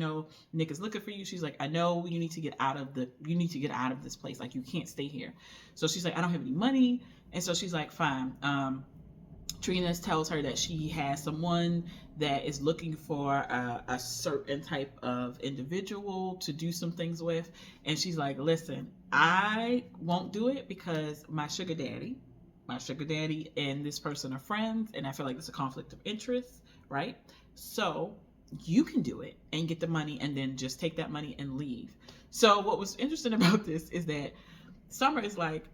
Nick is looking for you. She's like, I know you need to get out of this place. Like, you can't stay here. So she's like, I don't have any money. And so she's like, fine. Trina tells her that she has someone that is looking for a certain type of individual to do some things with. And she's like, listen, I won't do it because my sugar daddy and this person are friends, and I feel like it's a conflict of interest, right? So you can do it and get the money and then just take that money and leave. So what was interesting about this is that Summer is like,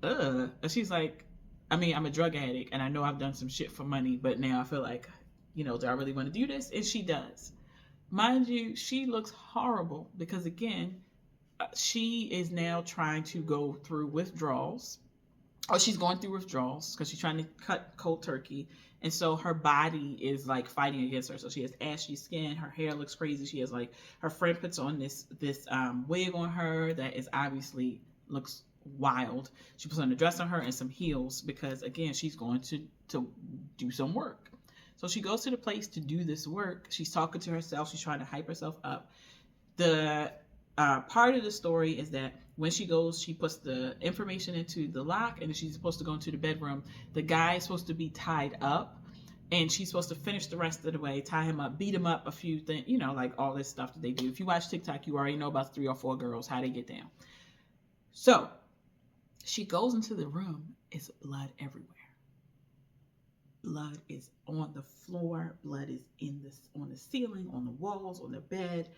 and she's like, I mean, I'm a drug addict and I know I've done some shit for money, but now I feel like, do I really want to do this? And she does. Mind you, she looks horrible because, again, she is now trying to go through withdrawals. Oh, she's going through withdrawals because she's trying to cut cold turkey. And so her body is like fighting against her. So she has ashy skin. Her hair looks crazy. She has like, her friend puts on this wig on her that is obviously looks wild. She puts on a dress on her and some heels because again, she's going to do some work. So she goes to the place to do this work. She's talking to herself. She's trying to hype herself up. The part of the story is that when she goes, she puts the information into the lock and she's supposed to go into the bedroom. The guy is supposed to be tied up and she's supposed to finish the rest of the way, tie him up, beat him up, a few things, you know, like all this stuff that they do. If you watch TikTok, you already know about 3 or 4 girls, how they get down. So she goes into the room, it's blood everywhere. Blood is on the floor, blood is on the ceiling, on the walls, on the bed,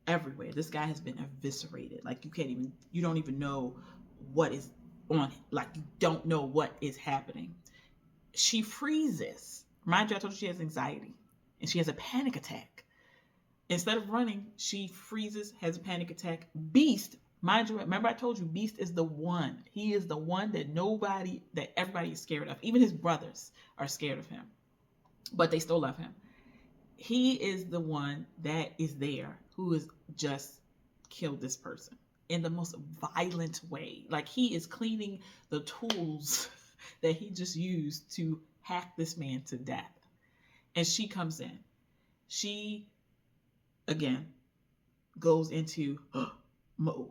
everywhere. This guy has been eviscerated. Like you don't even know what is on, like you don't know what is happening. She freezes. Mind you, I told you she has anxiety and she has a panic attack. Instead of running, she freezes, has a panic attack. Beast, mind you, remember I told you Beast is the one. He is the one that everybody is scared of. Even his brothers are scared of him, but they still love him. He is the one that is there who has just killed this person in the most violent way. Like he is cleaning the tools that he just used to hack this man to death. And she comes in. She, again, goes into mode.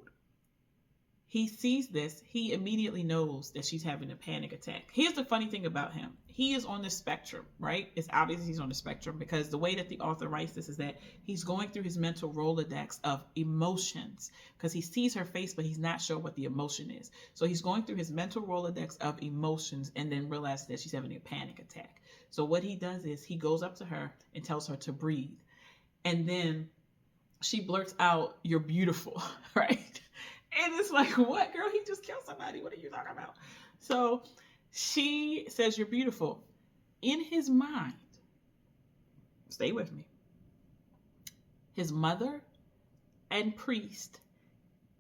He sees this. He immediately knows that she's having a panic attack. Here's the funny thing about him. He is on the spectrum, right? It's obvious he's on the spectrum because the way that the author writes this is that he's going through his mental Rolodex of emotions because he sees her face, but he's not sure what the emotion is. So he's going through his mental Rolodex of emotions and then realizes that she's having a panic attack. So what he does is he goes up to her and tells her to breathe. And then she blurts out, "You're beautiful," right? And it's like, what, girl? He just killed somebody. What are you talking about? So she says, "You're beautiful." In his mind, stay with me, his mother and priest,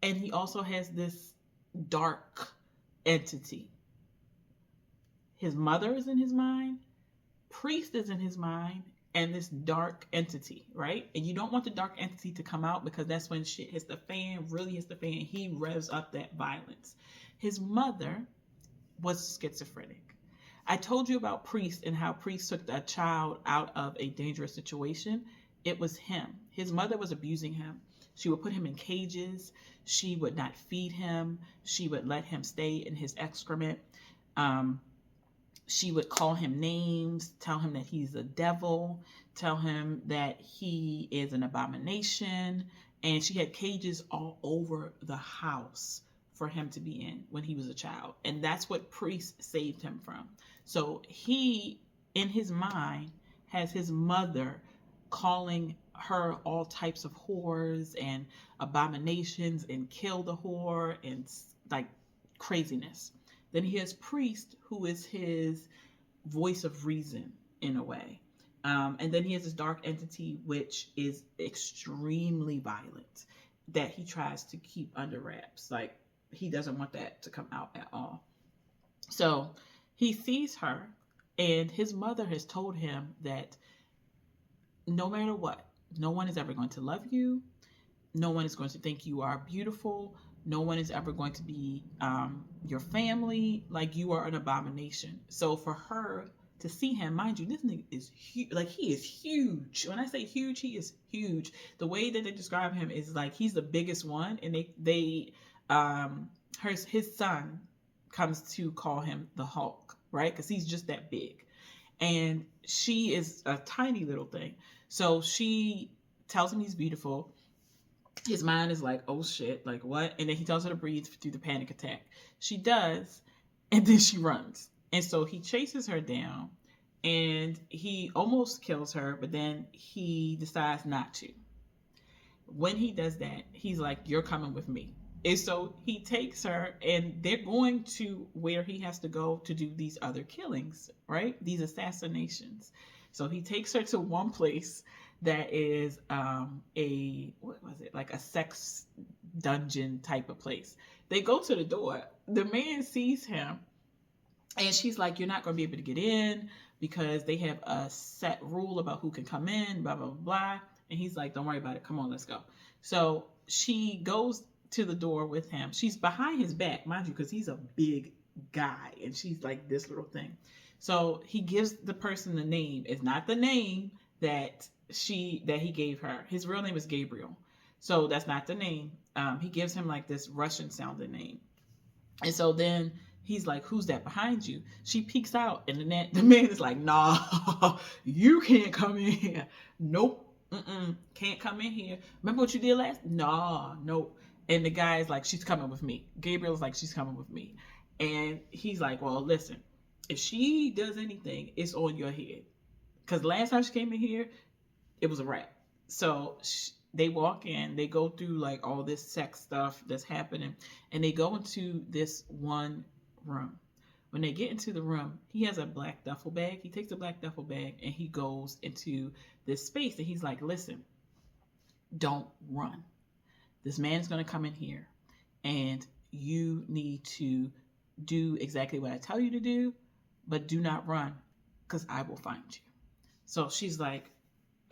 and he also has this dark entity. His mother is in his mind, priest is in his mind, and this dark entity, right? And you don't want the dark entity to come out because that's when shit hits the fan, really hits the fan. He revs up that violence. His mother was schizophrenic. I told you about Priest and how Priest took a child out of a dangerous situation. It was him. His mother was abusing him. She would put him in cages. She would not feed him. She would let him stay in his excrement. She would call him names, tell him that he's a devil, tell him that he is an abomination. And she had cages all over the house for him to be in when he was a child. And that's what Priest saved him from. So he, in his mind, has his mother calling her all types of whores and abominations and kill the whore and like craziness. Then he has Priest, who is his voice of reason in a way. And then he has this dark entity, which is extremely violent, that he tries to keep under wraps. Like, he doesn't want that to come out at all. So he sees her, and his mother has told him that no matter what, no one is ever going to love you. No one is going to think you are beautiful. No one is ever going to be your family. Like, you are an abomination. So for her to see him, mind you, this nigga is huge. Like, he is huge. When I say huge, he is huge. The way that they describe him is like he's the biggest one, and his son comes to call him the Hulk, right? Because he's just that big, and she is a tiny little thing. So she tells him he's beautiful. His mind is like, oh shit, like what? And then he tells her to breathe through the panic attack. She does, and then she runs. And so he chases her down, and he almost kills her, but then he decides not to. When he does that, he's like, you're coming with me. And so he takes her, and they're going to where he has to go to do these other killings, right? These assassinations. So he takes her to one place that is like a sex dungeon type of place. They go to the door. The man sees him, and she's like, "You're not going to be able to get in because they have a set rule about who can come in, blah, blah, blah, blah." And he's like, "Don't worry about it. Come on, let's go." So she goes to the door with him. She's behind his back, mind you, because he's a big guy, and she's like this little thing. So he gives the person the name. It's not the name that he gave her. His real name is Gabriel. So that's not the name. He gives him like this Russian sounding name. And so then he's like, "Who's that behind you?" She peeks out, and the man is like, "Nah, you can't come in here. Nope. Can't come in here. Remember what you did last? Nah, nope." And the guy is like, "She's coming with me." Gabriel's like, "She's coming with me." And he's like, "Well, listen, if she does anything, it's on your head. Because last time she came in here, it was a wrap." So they walk in, they go through like all this sex stuff that's happening, and they go into this one room. When they get into the room, he has a black duffel bag. He takes the black duffel bag and he goes into this space, and he's like, "Listen, don't run. This man is going to come in here, and you need to do exactly what I tell you to do, but do not run, because I will find you." So she's like,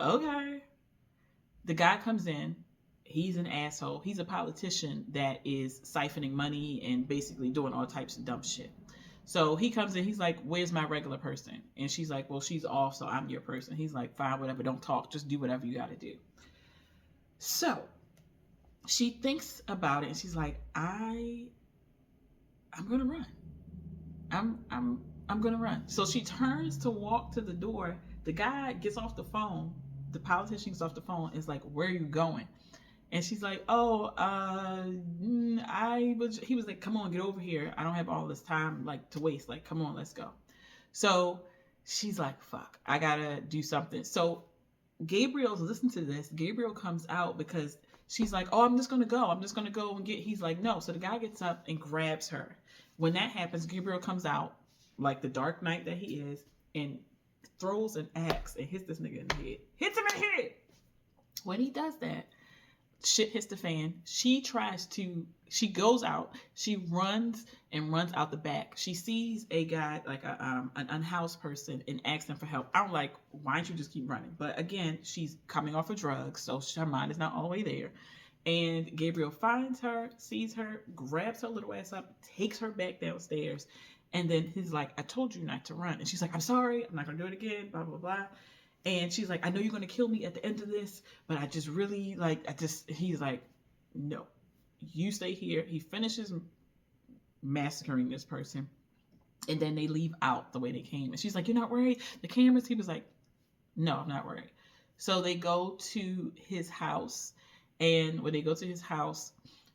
"Okay." The guy comes in. He's an asshole. He's a politician that is siphoning money and basically doing all types of dumb shit. So he comes in. He's like, "Where's my regular person?" And she's like, "Well, she's off, so I'm your person." He's like, "Fine, whatever. Don't talk. Just do whatever you got to do." So she thinks about it, and she's like, I'm gonna run. I'm gonna run. So she turns to walk to the door. The guy gets off the phone. The politician gets off the phone. Is like, "Where are you going?" And she's like, "Oh, he was like, 'Come on, get over here. I don't have all this time like to waste. Like, come on, let's go." So she's like, "Fuck, I gotta do something." So Gabriel's listen to this. Gabriel comes out because she's like, "Oh, I'm just gonna go. I'm just gonna go and get." He's like, "No." So the guy gets up and grabs her. When that happens, Gabriel comes out like the Dark Knight that he is, and throws an axe and hits this nigga in the head. Hits him in the head. When he does that, shit hits the fan. She goes out. She runs out the back. She sees a guy, like an unhoused person, and asks him for help. I'm like, why don't you just keep running? But again, she's coming off of drugs, so her mind is not all the way there. And Gabriel finds her, sees her, grabs her little ass up, takes her back downstairs. And then he's like, "I told you not to run." And she's like, "I'm sorry. I'm not going to do it again, blah, blah, blah." And she's like, "I know you're going to kill me at the end of this, but I just really, he's like, "No, you stay here." He finishes massacring this person. And then they leave out the way they came. And she's like, "You're not worried? The cameras?" He was like, "No, I'm not worried." So they go to his house. And when they go to his house,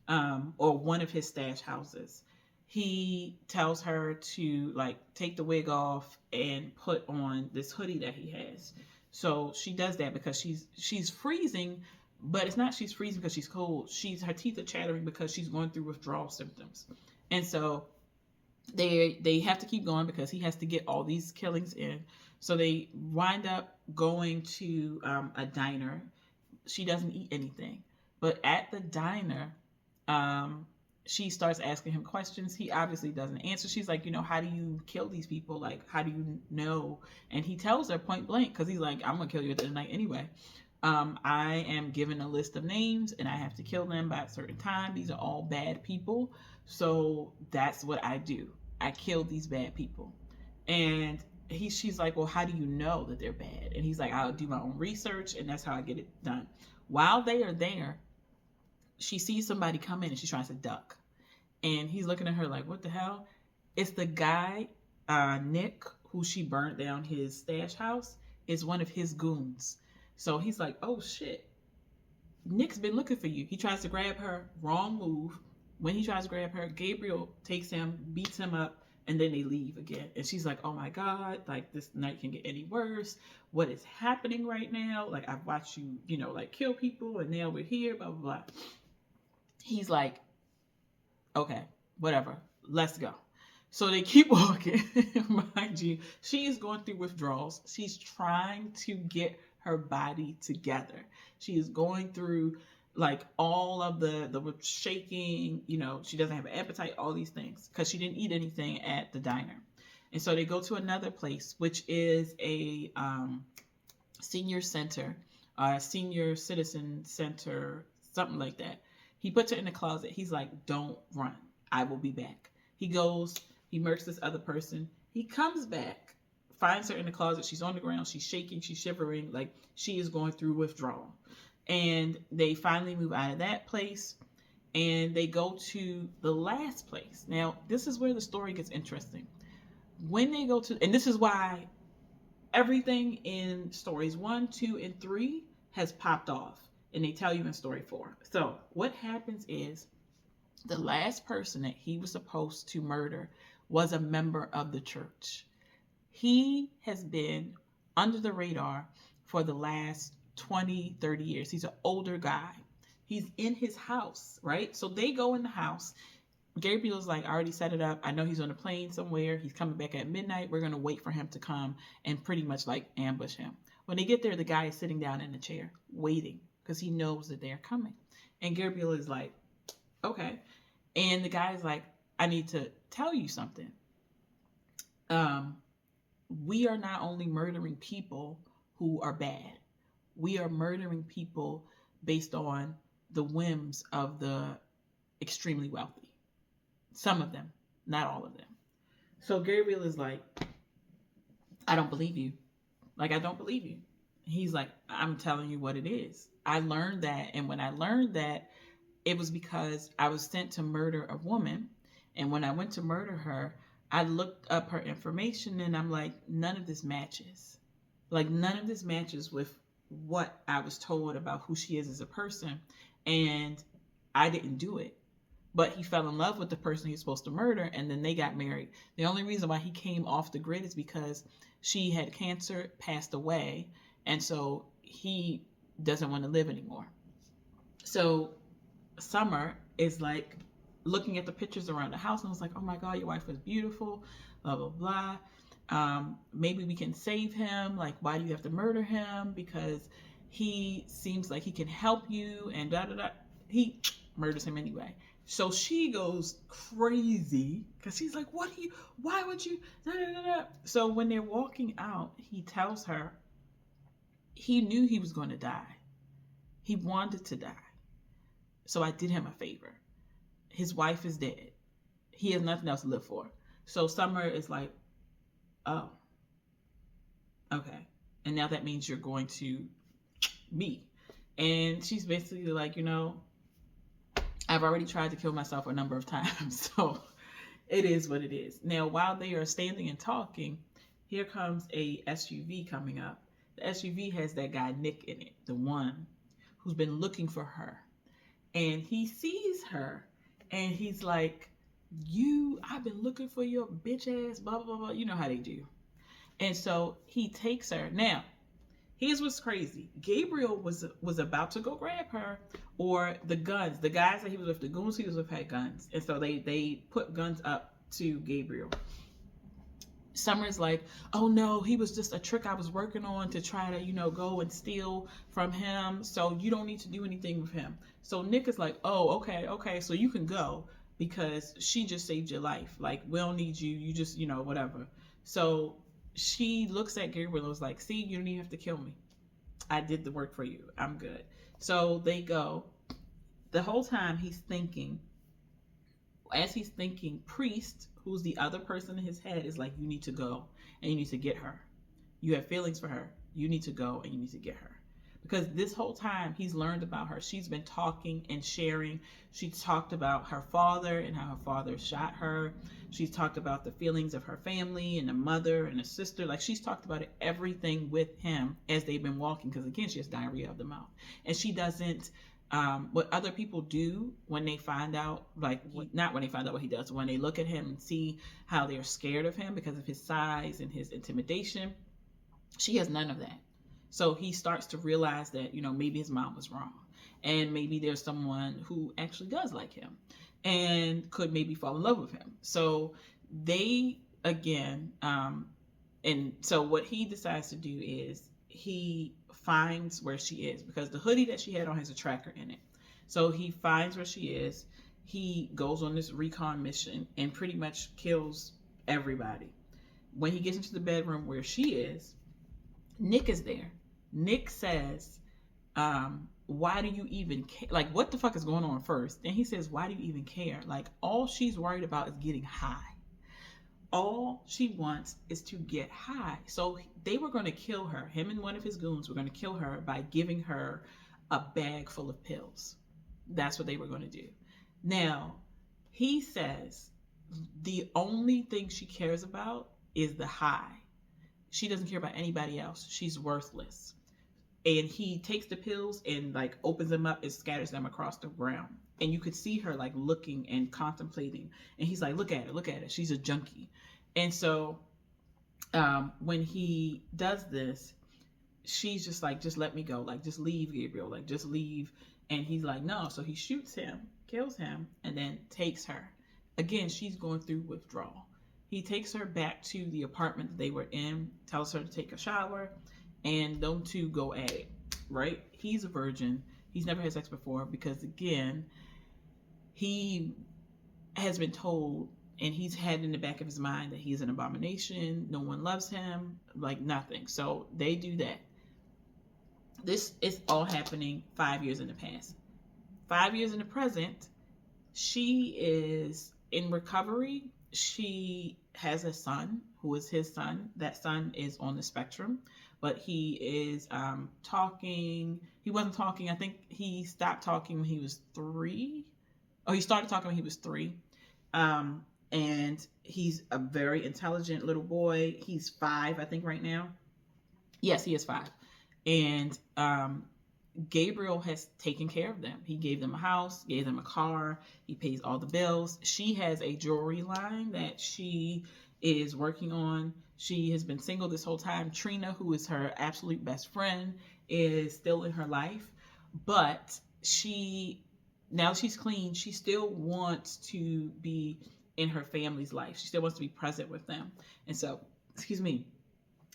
or one of his stash houses, he tells her to like take the wig off and put on this hoodie that he has. So she does that because she's freezing, but it's not she's freezing because she's cold. Her teeth are chattering because she's going through withdrawal symptoms. And so they have to keep going because he has to get all these killings in. So they wind up going to a diner. She doesn't eat anything. But at the diner, she starts asking him questions. He obviously doesn't answer. She's like, "How do you kill these people? Like, how do you know?" And he tells her point blank, because he's like, "I'm going to kill you at the end of the night anyway. I am given a list of names, and I have to kill them by a certain time. These are all bad people. So that's what I do. I kill these bad people." And she's like, "Well, how do you know that they're bad?" And he's like, "I'll do my own research, and that's how I get it done." While they are there, she sees somebody come in and she tries to duck. And he's looking at her like, "What the hell?" It's the guy, Nick, who she burnt down his stash house, is one of his goons. So he's like, "Oh shit, Nick's been looking for you." He tries to grab her, wrong move. When he tries to grab her, Gabriel takes him, beats him up, and then they leave again. And she's like, "Oh my God, like this night can get any worse. What is happening right now? Like, I've watched you, like kill people, and now we're here, blah, blah, blah." He's like, "Okay, whatever, let's go." So they keep walking. Mind you, she is going through withdrawals. She's trying to get her body together. She is going through like all of the shaking, she doesn't have an appetite, all these things, because she didn't eat anything at the diner. And so they go to another place, which is a senior center, senior citizen center, something like that. He puts her in the closet. He's like, don't run. I will be back. He goes, he murks this other person. He comes back, finds her in the closet. She's on the ground. She's shaking. She's shivering. Like she is going through withdrawal. And they finally move out of that place and they go to the last place. Now, this is where the story gets interesting. When they go to, and this is why everything in stories 1, 2, and 3 has popped off, and they tell you in story 4. So, what happens is the last person that he was supposed to murder was a member of the church. He has been under the radar for the last 20, 30 years. He's an older guy. He's in his house, right? So they go in the house. Gabriel's like, I already set it up. I know he's on a plane somewhere. He's coming back at midnight. We're going to wait for him to come and pretty much like ambush him. When they get there, the guy is sitting down in the chair waiting because he knows that they're coming. And Gabriel is like, okay. And the guy is like, I need to tell you something. We are not only murdering people who are bad. We are murdering people based on the whims of the extremely wealthy. Some of them, not all of them. So Gabriel is like, I don't believe you. Like, I don't believe you. He's like, I'm telling you what it is. I learned that. And when I learned that, it was because I was sent to murder a woman. And when I went to murder her, I looked up her information and I'm like, none of this matches. Like, none of this matches with what I was told about who she is as a person. And I didn't do it. But he fell in love with the person he was supposed to murder, and then they got married. The only reason why he came off the grid is because she had cancer, passed away, and so he doesn't want to live anymore. So Summer is like looking at the pictures around the house and was like, oh my God, your wife was beautiful, blah, blah, blah. Maybe we can save him. Like, why do you have to murder him? Because he seems like he can help you, and da da da. He murders him anyway. So she goes crazy because she's like, why would you? Da, da, da, da. So when they're walking out, he tells her he knew he was going to die. He wanted to die. So I did him a favor. His wife is dead. He has nothing else to live for. So Summer is like, oh, okay. And now that means you're going to me. And she's basically like, I've already tried to kill myself a number of times, so it is what it is. Now, while they are standing and talking, here comes a SUV coming up. The SUV has that guy Nick in it, the one who's been looking for her. And he sees her, and he's like, I've been looking for your bitch ass, blah, blah, blah. You know how they do. And so he takes her. Now, here's what's crazy. Gabriel was about to go grab her, or the guns. The guys that he was with, the goons he was with, had guns. And so they put guns up to Gabriel. Summer's like, oh no, he was just a trick I was working on to try to, go and steal from him. So you don't need to do anything with him. So Nick is like, oh, okay, so you can go because she just saved your life. Like, we don't need you. You just, whatever. So she looks at Gabriel and was like, see, you don't even have to kill me. I did the work for you. I'm good. So they go. The whole time he's thinking, as he's thinking, Priest, who's the other person in his head, is like, you need to go and you need to get her. You have feelings for her. You need to go and you need to get her. Because this whole time he's learned about her. She's been talking and sharing. She talked about her father and how her father shot her. She's talked about the feelings of her family and a mother and a sister. Like, she's talked about everything with him as they've been walking. Because again, she has diarrhea of the mouth. And she doesn't, what other people do when they find out, not when they find out what he does, when they look at him and see how they're scared of him because of his size and his intimidation. She has none of that. So he starts to realize that, maybe his mom was wrong. And maybe there's someone who actually does like him and could maybe fall in love with him. So they, again, and so what he decides to do is he finds where she is, because the hoodie that she had on has a tracker in it. So he finds where she is. He goes on this recon mission and pretty much kills everybody. When he gets into the bedroom where she is, Nick is there. Nick says, why do you even care? Like, what the fuck is going on first? And he says, why do you even care? Like, all she's worried about is getting high. All she wants is to get high. So they were going to kill her. Him and one of his goons were going to kill her by giving her a bag full of pills. That's what they were going to do. Now, he says the only thing she cares about is the high. She doesn't care about anybody else. She's worthless. And he takes the pills and like opens them up and scatters them across the ground. And you could see her like looking and contemplating. And he's like, look at her, look at her. She's a junkie. And so when he does this, she's just like, just let me go. Like, just leave, Gabriel. Like, just leave. And he's like, no. So he shoots him, kills him, and then takes her. Again, she's going through withdrawal. He takes her back to the apartment that they were in, tells her to take a shower, and them two go at it, right? He's a virgin. He's never had sex before because, again, he has been told, and he's had in the back of his mind that he's an abomination. No one loves him, like nothing. So they do that. This is all happening 5 years in the past. 5 years in the present, she is in recovery. She has a son who is his son. That son is on the spectrum, but he is talking. He wasn't talking. I think he stopped talking when he was 3. Oh, he started talking when he was 3. And he's a very intelligent little boy. He's 5, I think, right now. Yes, he is 5. And Gabriel has taken care of them. He gave them a house, gave them a car. He pays all the bills. She has a jewelry line that she is working on. She has been single this whole time. Trina, who is her absolute best friend, is still in her life. But now she's clean, she still wants to be in her family's life. She still wants to be present with them. And so,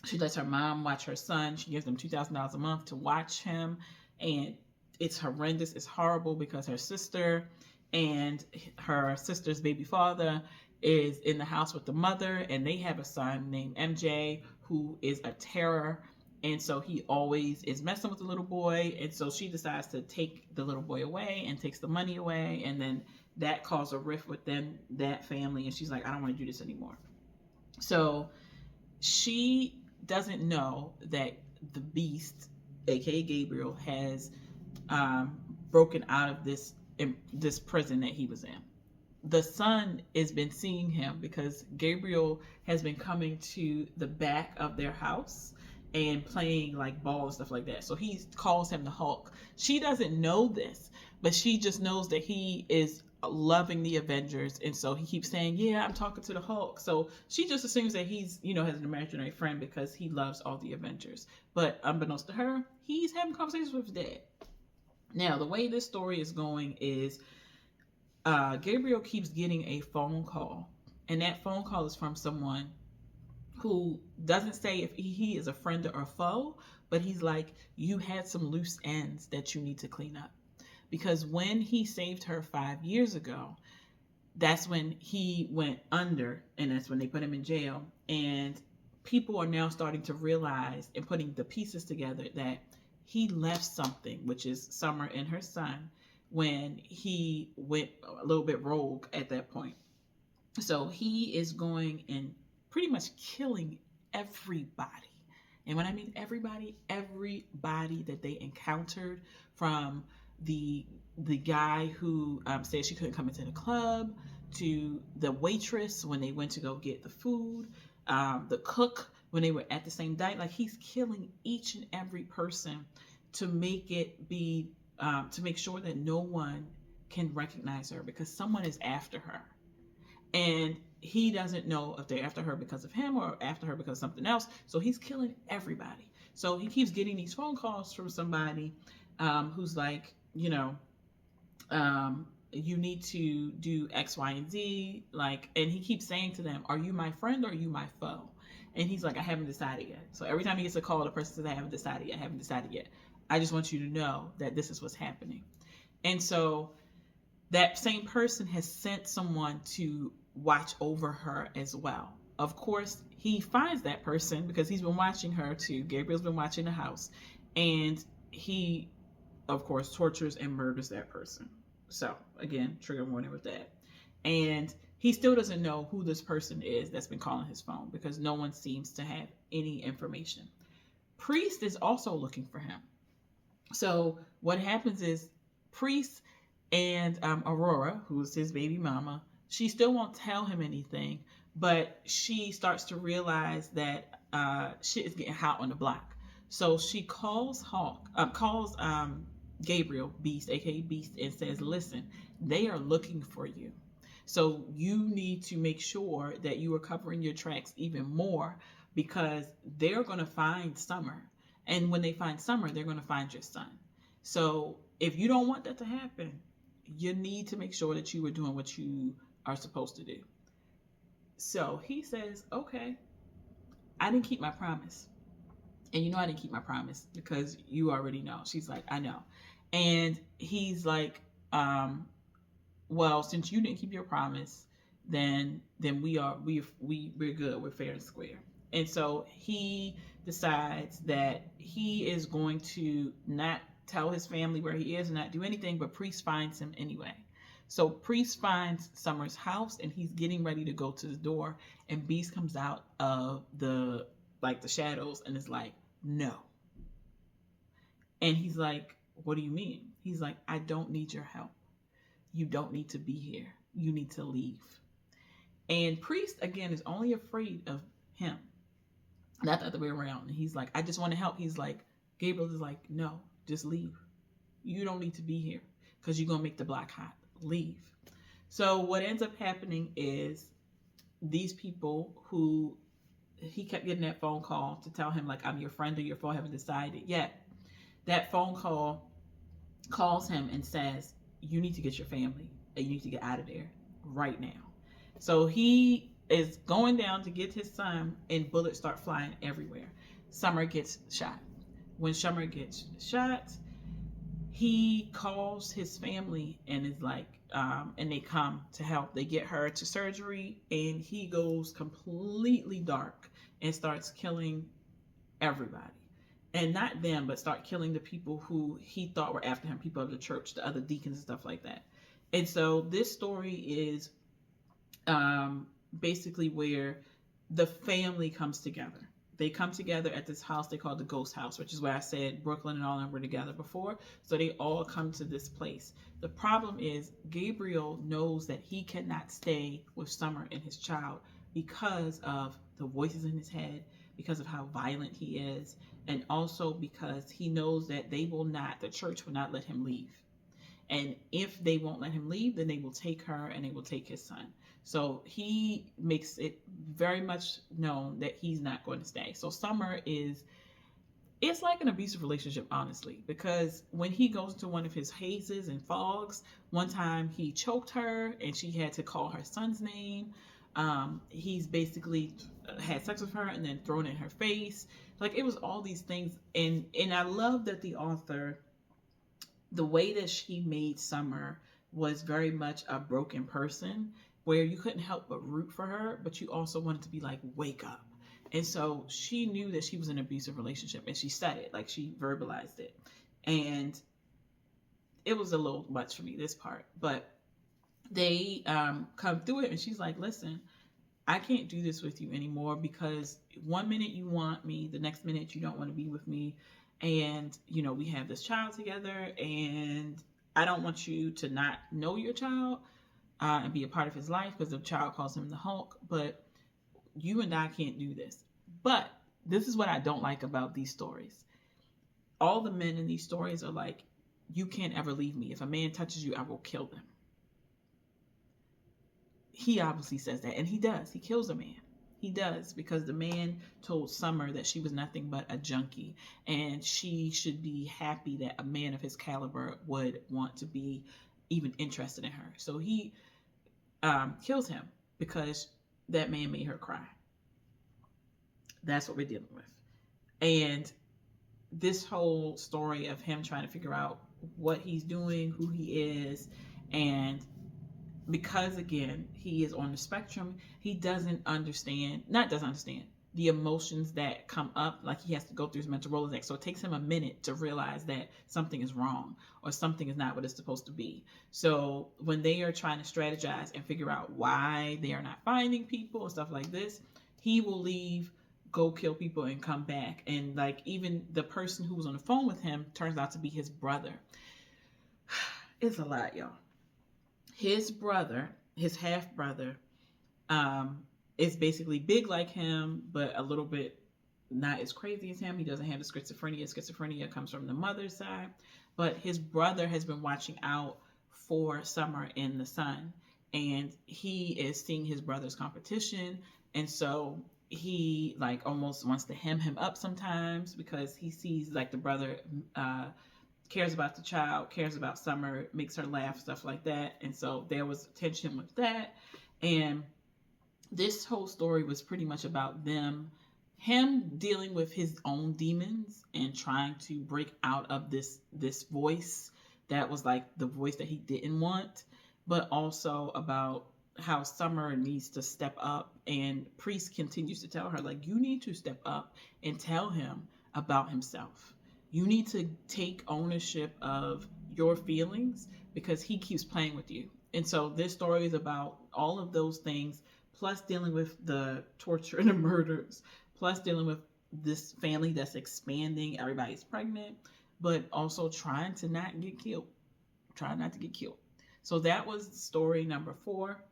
she lets her mom watch her son. She gives them $2,000 a month to watch him. And it's horrendous. It's horrible because her sister and her sister's baby father is in the house with the mother. And they have a son named MJ who is a terror. And so he always is messing with the little boy. And so she decides to take the little boy away and takes the money away. And then that caused a rift within that family. And she's like, I don't want to do this anymore. So she doesn't know that the beast, aka Gabriel, has broken out of this prison that he was in. The son has been seeing him because Gabriel has been coming to the back of their house and playing like ball and stuff like that. So he calls him the Hulk. She doesn't know this, but she just knows that he is loving the Avengers, and so he keeps saying, yeah, I'm talking to the Hulk. So she just assumes that he's, has an imaginary friend because he loves all the Avengers. But unbeknownst to her, he's having conversations with his dad. Now, the way this story is going is Gabriel keeps getting a phone call, and that phone call is from someone who doesn't say if he is a friend or a foe, but he's like, you had some loose ends that you need to clean up. Because when he saved her 5 years ago, that's when he went under, and that's when they put him in jail. And people are now starting to realize and putting the pieces together that he left something, which is Summer and her son, when he went a little bit rogue at that point. So he is going and pretty much killing everybody. And when I mean everybody that they encountered, from the guy who said she couldn't come into the club, to the waitress when they went to go get the food, the cook when they were at the same diet. Like, he's killing each and every person to make it be, to make sure that no one can recognize her, because someone is after her. And he doesn't know if they're after her because of him or after her because of something else. So he's killing everybody. So he keeps getting these phone calls from somebody who's like, you need to do X, Y, and Z. Like, and he keeps saying to them, are you my friend or are you my foe? And he's like, I haven't decided yet. So every time he gets a call, the person says, I haven't decided yet. I just want you to know that this is what's happening. And so that same person has sent someone to watch over her as well. Of course, he finds that person because he's been watching her too. Gabriel's been watching the house. And he, of course, tortures and murders that person. So, again, trigger warning with that. And he still doesn't know who this person is that's been calling his phone because no one seems to have any information. Priest is also looking for him. So what happens is Priest and Aurora, who's his baby mama, she still won't tell him anything, but she starts to realize that shit is getting hot on the block. So she calls Gabriel, Beast, aka Beast, and says, "Listen, they are looking for you. So you need to make sure that you are covering your tracks even more because they're going to find Summer. And when they find Summer, they're going to find your son. So if you don't want that to happen, you need to make sure that you are doing what you are supposed to do." So he says, "Okay, I didn't keep my promise." And you know I didn't keep my promise because you already know. She's like, "I know." And he's like, well, since you didn't keep your promise, then we're good. We're fair and square. And so he decides that he is going to not tell his family where he is and not do anything, but Priest finds him anyway. So Priest finds Summer's house and he's getting ready to go to the door, and Beast comes out of the shadows and is like, "No." And he's like, "What do you mean?" He's like, "I don't need your help. You don't need to be here. You need to leave." And Priest, again, is only afraid of him, not the other way around. And he's like, "I just want to help." He's like, Gabriel is like, "No, just leave. You don't need to be here because you're going to make the block hot. Leave." So what ends up happening is these people who he kept getting that phone call to tell him, like, "I'm your friend or your foe, haven't decided yet." That phone call calls him and says, "You need to get your family and you need to get out of there right now." So he is going down to get his son, and bullets start flying everywhere. Summer gets shot. When Summer gets shot, he calls his family and is like, and they come to help. They get her to surgery, and he goes completely dark and starts killing everybody. And not them, but start killing the people who he thought were after him, people of the church, the other deacons and stuff like that. And so this story is basically where the family comes together. They come together at this house they call the Ghost House, which is where I said Brooklyn and all of them were together before. So they all come to this place. The problem is Gabriel knows that he cannot stay with Summer and his child because of the voices in his head, because of how violent he is, and also because he knows that the church will not let him leave. And if they won't let him leave, then they will take her and they will take his son. So he makes it very much known that he's not going to stay. So Summer it's like an abusive relationship, honestly, because when he goes to one of his hazes and fogs, one time he choked her and she had to call her son's name. He's basically had sex with her and then thrown in her face. Like, it was all these things. And I love that the author, the way that she made Summer was very much a broken person, where you couldn't help but root for her, but you also wanted to be like, wake up. And so she knew that she was in an abusive relationship, and she said it, like, she verbalized it. And it was a little much for me, this part. But they come through it, and she's like, "Listen, I can't do this with you anymore because one minute you want me, the next minute you don't want to be with me. And, we have this child together, and I don't want you to not know your child and be a part of his life because the child calls him the Hulk. But you and I can't do this." But this is what I don't like about these stories. All the men in these stories are like, "You can't ever leave me. If a man touches you, I will kill them." He obviously says that, and he does. He kills a man. He does, because the man told Summer that she was nothing but a junkie, and she should be happy that a man of his caliber would want to be even interested in her. So he kills him because that man made her cry. That's what we're dealing with. And this whole story of him trying to figure out what he's doing, who he is, and because again he is on the spectrum, he doesn't understand, not doesn't understand the emotions that come up. Like, he has to go through his mental Rolodex, so it takes him a minute to realize that something is wrong or something is not what it's supposed to be. So when they are trying to strategize and figure out why they are not finding people and stuff like this, he will leave, go kill people, and come back. And like, even the person who was on the phone with him turns out to be his brother. It's a lot, y'all. His brother, his half brother, is basically big like him, but a little bit not as crazy as him. He doesn't have the schizophrenia. Schizophrenia comes from the mother's side. But his brother has been watching out for Summer in the sun, and he is seeing his brother's competition. And so he like almost wants to hem him up sometimes, because he sees like the brother cares about the child, cares about Summer, makes her laugh, stuff like that. And so there was tension with that. And this whole story was pretty much about him dealing with his own demons and trying to break out of this voice that was like the voice that he didn't want, but also about how Summer needs to step up. And Priest continues to tell her, like, you need to step up and tell him about himself. You need to take ownership of your feelings, because he keeps playing with you. And so this story is about all of those things, plus dealing with the torture and the murders, plus dealing with this family that's expanding, everybody's pregnant, but also trying to not get killed. Try not to get killed. So that was story number 4.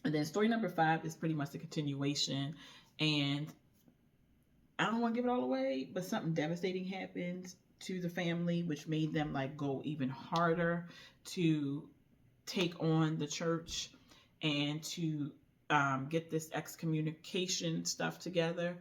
And then story number 5 is pretty much the continuation. And I don't want to give it all away, but something devastating happened to the family, which made them like go even harder to take on the church and to get this excommunication stuff together.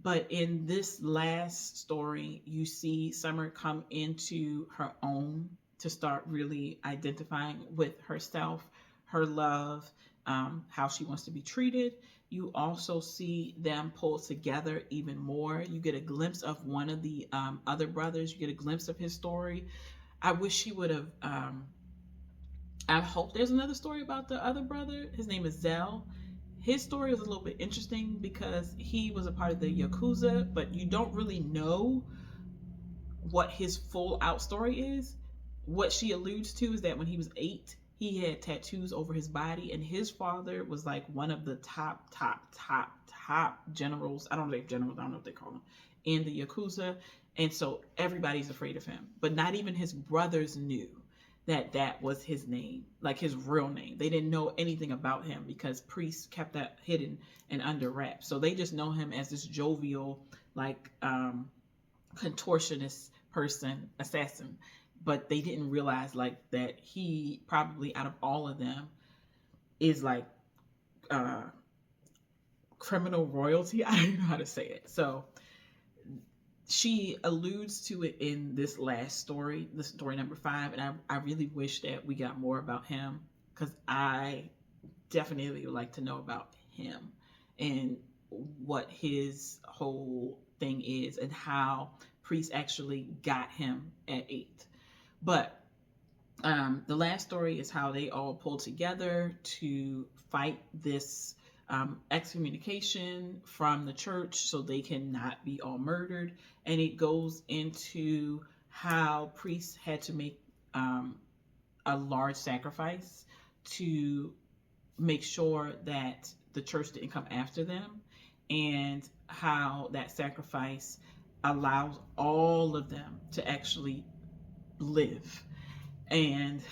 But in this last story, you see Summer come into her own, to start really identifying with herself, her love, how she wants to be treated. You also see them pull together even more. You get a glimpse of one of the other brothers. You get a glimpse of his story. I wish he would have. I hope there's another story about the other brother. His name is Zell. His story was a little bit interesting because he was a part of the Yakuza, but you don't really know what his full out story is. What she alludes to is that when he was 8, he had tattoos over his body, and his father was like one of the top generals. I don't know if generals, I don't know what they call them, in the Yakuza. And so everybody's afraid of him. But not even his brothers knew that that was his name, like his real name. They didn't know anything about him because priests kept that hidden and under wraps. So they just know him as this jovial, like contortionist person, assassin. But they didn't realize like that he probably, out of all of them, is like criminal royalty. I don't even know how to say it. So she alludes to it in this last story, the story number 5, and I really wish that we got more about him, because I definitely would like to know about him and what his whole thing is and how Priest actually got him at 8. But the last story is how they all pulled together to fight this excommunication from the church so they cannot be all murdered. And it goes into how priests had to make a large sacrifice to make sure that the church didn't come after them, and how that sacrifice allows all of them to actually live. And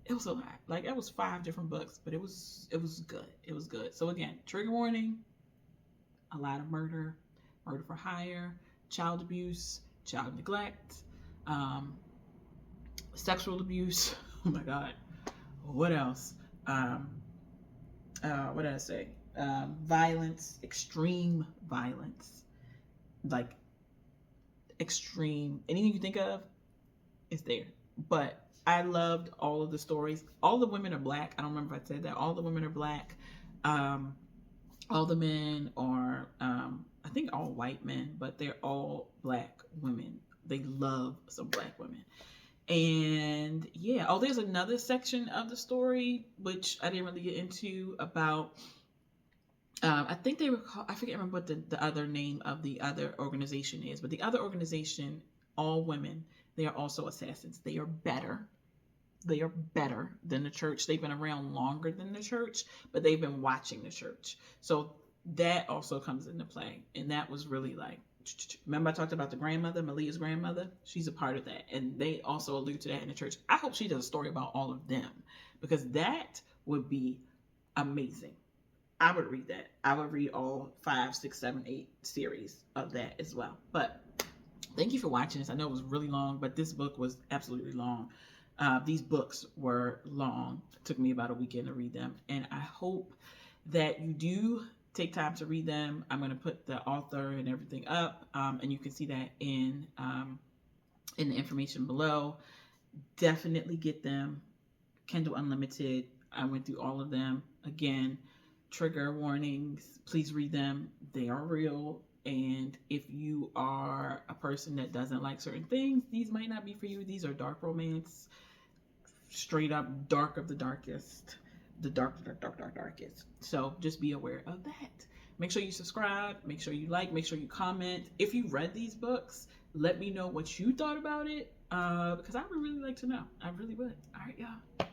it was a lot. Like, it was 5 different books, but it was good. It was good. So again, trigger warning: a lot of murder for hire, child abuse, child neglect, sexual abuse. Oh my God. What else? What did I say? Violence, extreme violence, like extreme. Anything you think of is there. But I loved all of the stories. All the women are Black. I don't remember if I said that. All the women are Black. All the men are, I think, all white men, but they're all Black women. They love some Black women. And yeah, oh, there's another section of the story which I didn't really get into about. I think they were called, I forget remember what the other name of the other organization is, but the other organization, all women, they are also assassins. They are better. They are better than the church. They've been around longer than the church, but they've been watching the church. So that also comes into play. And that was really like, remember I talked about the grandmother, Malia's grandmother? She's a part of that. And they also allude to that in the church. I hope she does a story about all of them, because that would be amazing. I would read that. I would read all 5, 6, 7, 8 series of that as well. But thank you for watching this. I know it was really long, but this book was absolutely long. These books were long. It took me about a weekend to read them. And I hope that you do take time to read them. I'm going to put the author and everything up, and you can see that in the information below. Definitely get them. Kindle Unlimited. I went through all of them. Again, trigger warnings. Please read them. They are real. And if you are a person that doesn't like certain things, these might not be for you. These are dark romance, straight up dark of the darkest, the darkest. So just be aware of that. Make sure you subscribe, make sure you like, make sure you comment. If you read these books, let me know what you thought about it, because I would really like to know. I really would. All right, y'all.